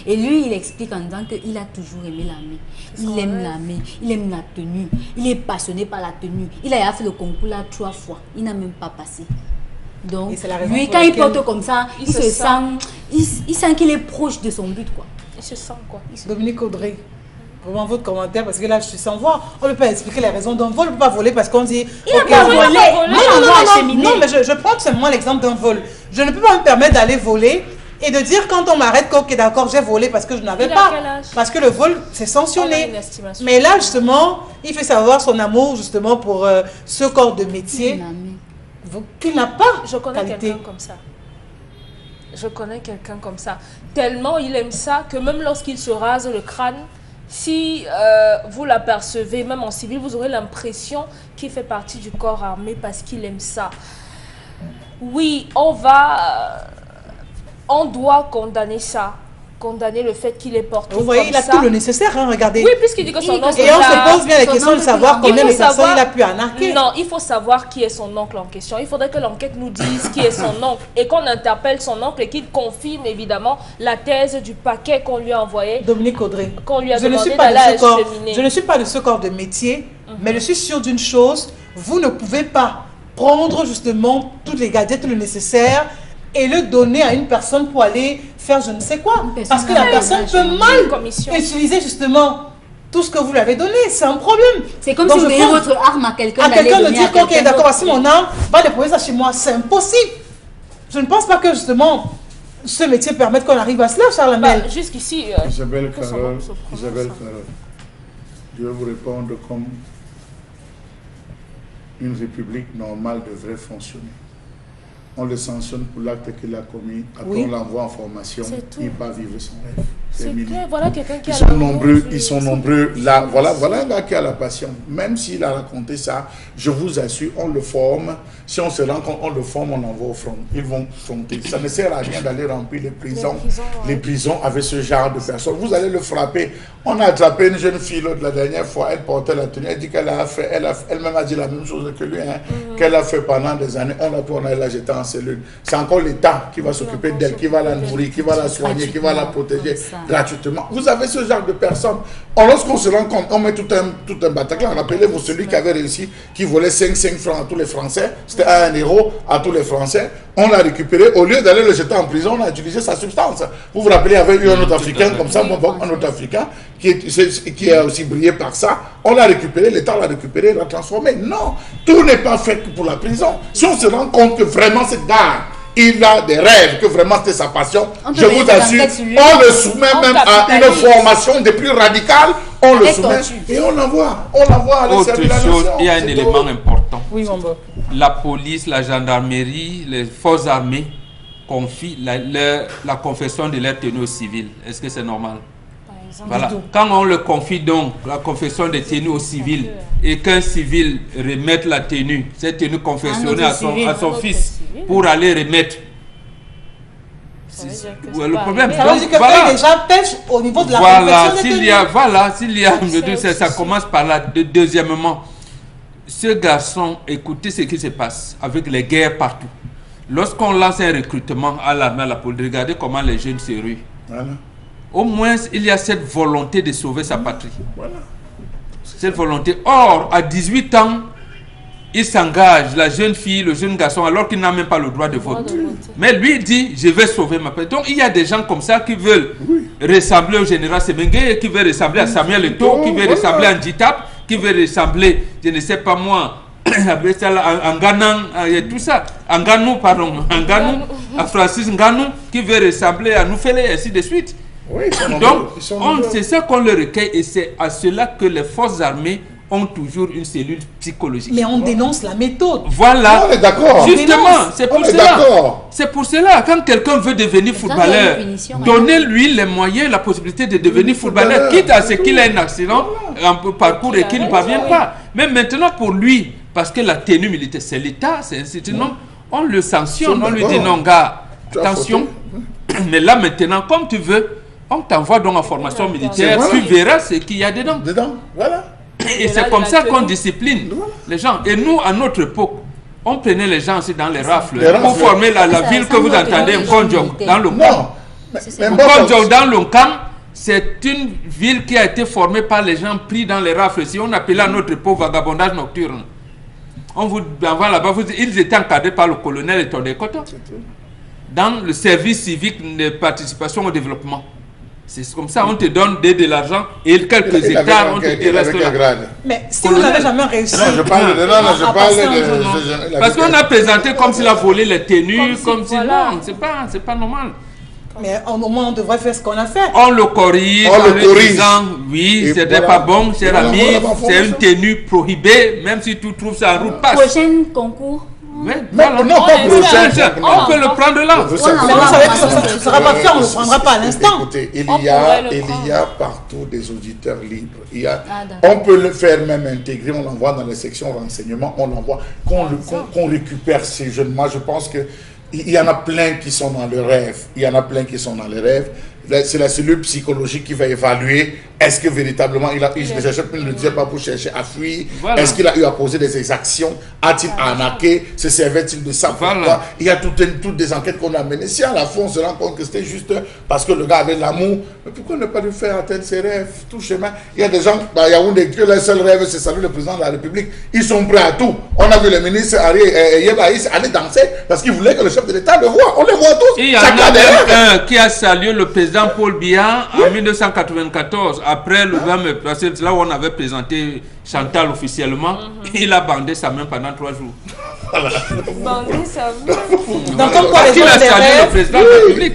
Et lui, il explique en disant qu'il a toujours aimé l'armée. Il aime l'armée, il aime la tenue, il est passionné par la tenue. Il a fait le concours là 3 fois, il n'a même pas passé. Donc, lui, quand il porte comme ça, il sent qu'il est proche de son but, quoi. Il se sent quoi? Dominique Audrey, vraiment votre commentaire, parce que là, je suis sans voix. On ne peut pas expliquer les raisons d'un vol. On ne peut pas voler parce qu'on dit... Il n'a pas volé. Non, mais je prends seulement l'exemple d'un vol. Je ne peux pas me permettre d'aller voler et de dire quand on m'arrête, ok, d'accord, j'ai volé parce que je n'avais pas. Parce que le vol, c'est sanctionné. Mais là, justement, il fait savoir son amour, justement, pour ce corps de métier qu'il n'a pas. Je connais quelqu'un comme ça. Je connais quelqu'un comme ça. Tellement il aime ça que même lorsqu'il se rase le crâne, si vous l'apercevez, même en civil, vous aurez l'impression qu'il fait partie du corps armé parce qu'il aime ça. Oui, on doit condamner ça. Condamner le fait qu'il est porté. Vous voyez, il a tout le nécessaire, hein, regardez. Oui, puisqu'il dit que son oncle... Et on se pose bien la question de savoir combien de personnes il a pu arnaquer. Non, il faut savoir qui est son oncle en question. Il faudrait que l'enquête nous dise qui est son oncle et qu'on interpelle son oncle et qu'il confirme évidemment la thèse du paquet qu'on lui a envoyé. Dominique Audrey, qu'on lui a demandé d'aller acheminer. Je ne suis pas de ce corps de métier, mais je suis sûre d'une chose, vous ne pouvez pas prendre justement tous les gadgets, le nécessaire et le donner à une personne pour aller faire je ne sais quoi. Parce que la personne peut mal utiliser justement tout ce que vous lui avez donné. C'est un problème. C'est comme si vous donnez votre arme à quelqu'un. À quelqu'un de dire ok, d'accord, voici mon arme, va déposer ça chez moi. C'est impossible. Je ne pense pas que justement ce métier permette qu'on arrive à cela, Charles Amel. Jusqu'ici. Isabelle Carole, je vais vous répondre comme une république normale devrait fonctionner. On le sanctionne pour l'acte qu'il a commis. Après, on l'envoie en formation. Il va vivre son rêve. C'est clair. Voilà quelqu'un qui Ils sont nombreux. Là, voilà un gars qui a la passion. Même s'il a raconté ça, je vous assure, on le forme. Si on se rend compte, on le forme, on l'envoie au front. Ils vont fronter. Ça ne sert à rien d'aller remplir les prisons. Les prisons avec ce genre de personnes. Vous allez le frapper. On a attrapé une jeune fille l'autre la dernière fois. Elle portait la tenue. Elle dit qu'elle a fait. Elle-même a dit la même chose que lui. Qu'elle a fait pendant des années. On a jeté en cellule. C'est encore l'État qui va s'occuper d'elle, qui va la nourrir, qui va la soigner, qui va la protéger gratuitement. Vous avez ce genre de personnes. Lorsqu'on se rend compte, on met tout un Bataclan. Rappelez-vous celui qui avait réussi, qui volait 5 francs à tous les Français. C'était à 1 euro à tous les Français. On l'a récupéré. Au lieu d'aller le jeter en prison, on a utilisé sa substance. Vous vous rappelez, il y avait eu un autre Africain comme ça, un autre Africain qui a aussi brillé par ça. On l'a récupéré, l'État l'a récupéré, l'a transformé. Non, tout n'est pas fait que pour la prison. Si on se rend compte que vraiment cette gars, il a des rêves, que vraiment c'était sa passion, je vous assure, on le soumet même à une formation des plus radicales, on le soumet et on l'envoie à l'extérieur de la nation. Il y a un élément important. Oui, mon beau. La police, la gendarmerie, les forces armées confient la confession de leur tenue aux civils. Est-ce que c'est normal? Voilà. Quand on le confie donc, la confession des tenues aux civils, et qu'un civil remette la tenue, cette tenue confessionnée à son fils, pour aller remettre. Le problème, ça veut dire que voilà, déjà pêche au niveau de la s'il y a, ça commence par là. Deuxièmement, ce garçon, écoutez ce qui se passe avec les guerres partout. Lorsqu'on lance un recrutement à l'armée, à la police, regardez comment les jeunes se ruent. Voilà. Au moins, il y a cette volonté de sauver sa patrie. Voilà. Cette volonté. Or, à 18 ans, il s'engage, la jeune fille, le jeune garçon, alors qu'il n'a même pas le droit de vote. Mais lui dit, je vais sauver ma patrie. Donc, il y a des gens comme ça qui veulent ressembler au général Semengue, qui veulent ressembler à Samuel Eto'o, qui veulent ressembler à Nditap, qui veulent ressembler, je ne sais pas moi, à Nganan, tout ça. Nganou, à Francis Nganou, qui veut ressembler à Noufele, et ainsi de suite. Oui, donc, c'est ça qu'on le recueille et c'est à cela que les forces armées ont toujours une cellule psychologique. Mais on dénonce la méthode. Voilà. On est d'accord. Justement, c'est pour cela. C'est pour cela, quand quelqu'un veut devenir footballeur, donnez-lui les moyens, la possibilité de devenir footballeur, quitte à ce qu'il ait un accident, un peu parcours et qu'il ne parvienne pas. Mais maintenant, pour lui, parce que la tenue militaire, c'est l'État, c'est ainsi de suite, on le sanctionne, on lui dit non, gars, attention. Mais là, maintenant, comme tu veux, on t'envoie donc en formation militaire, tu verras ce qu'il y a dedans. Voilà. Et c'est comme ça qu'on discipline les gens. Et nous, à notre époque, on prenait les gens aussi dans les rafles pour former la ville que vous entendez, Nkonjong, dans le camp. Nkonjong, dans le camp, c'est une ville qui a été formée par les gens pris dans les rafles. Si on appelait à notre époque vagabondage nocturne, on vous envoie là-bas, ils étaient encadrés par le colonel Eto'o Koto dans le service civique de participation au développement. C'est comme ça, on te donne de l'argent et quelques hectares, on te reste là. Mais si vous n'avez jamais réussi... Non, je parle de... Parce qu'on a présenté comme s'il a volé les tenues, comme si... Non, c'est pas normal. Mais au moins, on devrait faire ce qu'on a fait. On le corrige, en lui disant, oui, c'était pas bon, cher ami, c'est une tenue prohibée, même si tu trouves ça en route passe. Prochain concours. Mais on peut le prendre là. Vous savez que ça ne sera pas fait, on ne le prendra pas à l'instant. Écoutez, il y a partout des auditeurs libres. On peut le faire même intégrer, on l'envoie dans les sections renseignement, on l'envoie, qu'on récupère ces jeunes. Moi, je pense que il y en a plein qui sont dans le rêve. C'est la cellule psychologique qui va évaluer est-ce que véritablement il ne le disait pas pour chercher à fuir, est-ce qu'il a eu à poser des exactions, a-t-il arnaqué, se servait-il de ça, voilà. Il y a toutes des enquêtes qu'on a menées. Si à la fin on se rend compte que c'était juste parce que le gars avait de l'amour, mais pourquoi ne pas lui faire atteindre ses rêves, tout chemin? Il y a des gens, il y a que le seul rêve c'est saluer le président de la République, ils sont prêts à tout. On a vu le ministre Yebaïs aller danser parce qu'il voulait que le chef de l'État le voie. On les voit tous. Et il y en a un qui a salué le président Paul Biya en 1994, après le parce que là où on avait présenté Chantal officiellement, il a bandé sa main pendant 3 jours. Voilà. Bandé sa main. Donc, comme quoi, les Il gens a des salué rêves, le président de la République.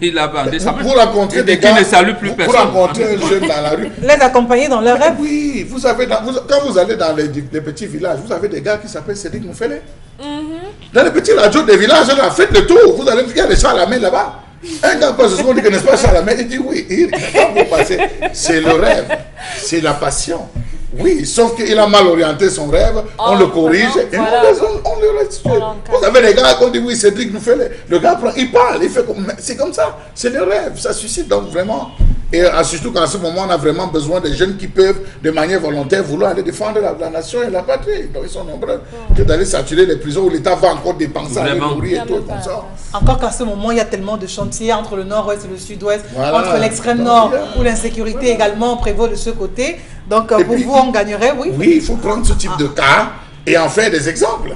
Il a bandé sa main. Pour rencontrer des qui gars, ne salue plus pour personne. rencontrer un jeune dans la rue. les accompagner dans leurs rêves. Oui, vous avez quand vous allez dans les petits villages, vous avez des gars qui s'appellent Cédric Moufele. Dans les petits radios des villages, là, faites le tour. Vous allez voir des chats à la main là-bas. Un gars passe, on dit que n'est-ce pas chats à la main, il dit oui. Quand vous passez, c'est le rêve, c'est la passion. Oui, sauf qu'il a mal orienté son rêve, on le corrige et voilà. on le reste. Vous avez des gars qui ont dit oui, Cédric nous fait le gars prend, il parle, il fait comme c'est comme ça, c'est le rêve, ça suscite donc vraiment. Et surtout qu'en ce moment, on a vraiment besoin de jeunes qui peuvent, de manière volontaire, vouloir aller défendre la nation et la patrie. Donc ils sont nombreux. Que d'aller saturer les prisons où l'État va encore dépenser à les nourrir et tout comme ça. Encore qu'en ce moment, il y a tellement de chantiers entre le nord-ouest et le sud-ouest, Voilà. entre l'extrême nord, où l'insécurité également prévaut de ce côté. Donc, pour puis, vous, on gagnerait, oui. Oui, il faut prendre ce type de cas et en faire des exemples.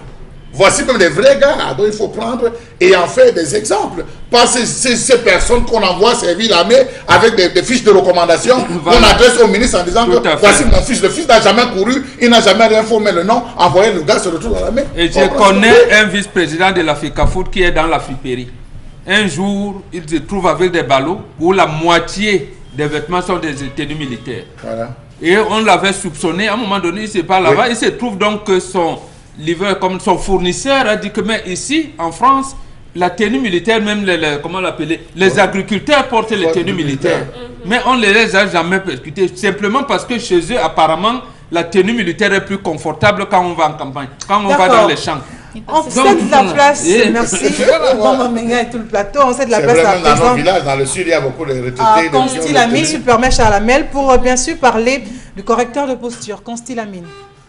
Voici comme des vrais gars, donc il faut prendre et en faire des exemples. Pas ces personnes qu'on envoie servir l'armée avec des fiches de recommandation qu'on adresse au ministre en disant que voici mon fils. Le fils n'a jamais couru, il n'a jamais rien fait, mais le nom, envoyé le gars se retrouve dans l'armée. Et je connais un vice-président de la FICAFOOT qui est dans la friperie. Un jour, il se trouve avec des ballots où la moitié des vêtements sont des tenues militaires. Voilà. Et on l'avait soupçonné, à un moment donné, il se part là-bas, il se trouve donc que son livreur, comme son fournisseur, a dit que mais ici, en France, la tenue militaire, même comment l'appeler, les agriculteurs portent les tenues militaires. Mais on ne les a jamais percutés, simplement parce que chez eux, apparemment, la tenue militaire est plus confortable quand on va en campagne, quand on va dans les champs. On cède la place, merci. Maman Menga et tout le plateau, on cède la place à vraiment dans nos villages, dans le sud, il y a beaucoup de retraités. Constille Amine, Supermèche à la Mel, pour bien sûr parler du correcteur de posture. Constille Amine.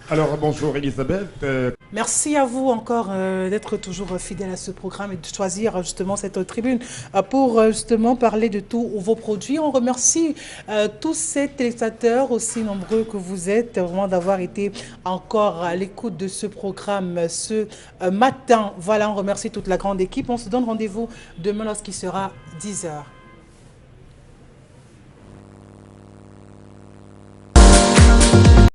Alors bonjour Elisabeth. Merci à vous encore d'être toujours fidèle à ce programme et de choisir justement cette tribune pour justement parler de tous vos produits. On remercie tous ces téléspectateurs aussi nombreux que vous êtes, vraiment d'avoir été encore à l'écoute de ce programme ce matin. Voilà, on remercie toute la grande équipe. On se donne rendez-vous demain lorsqu'il sera 10h.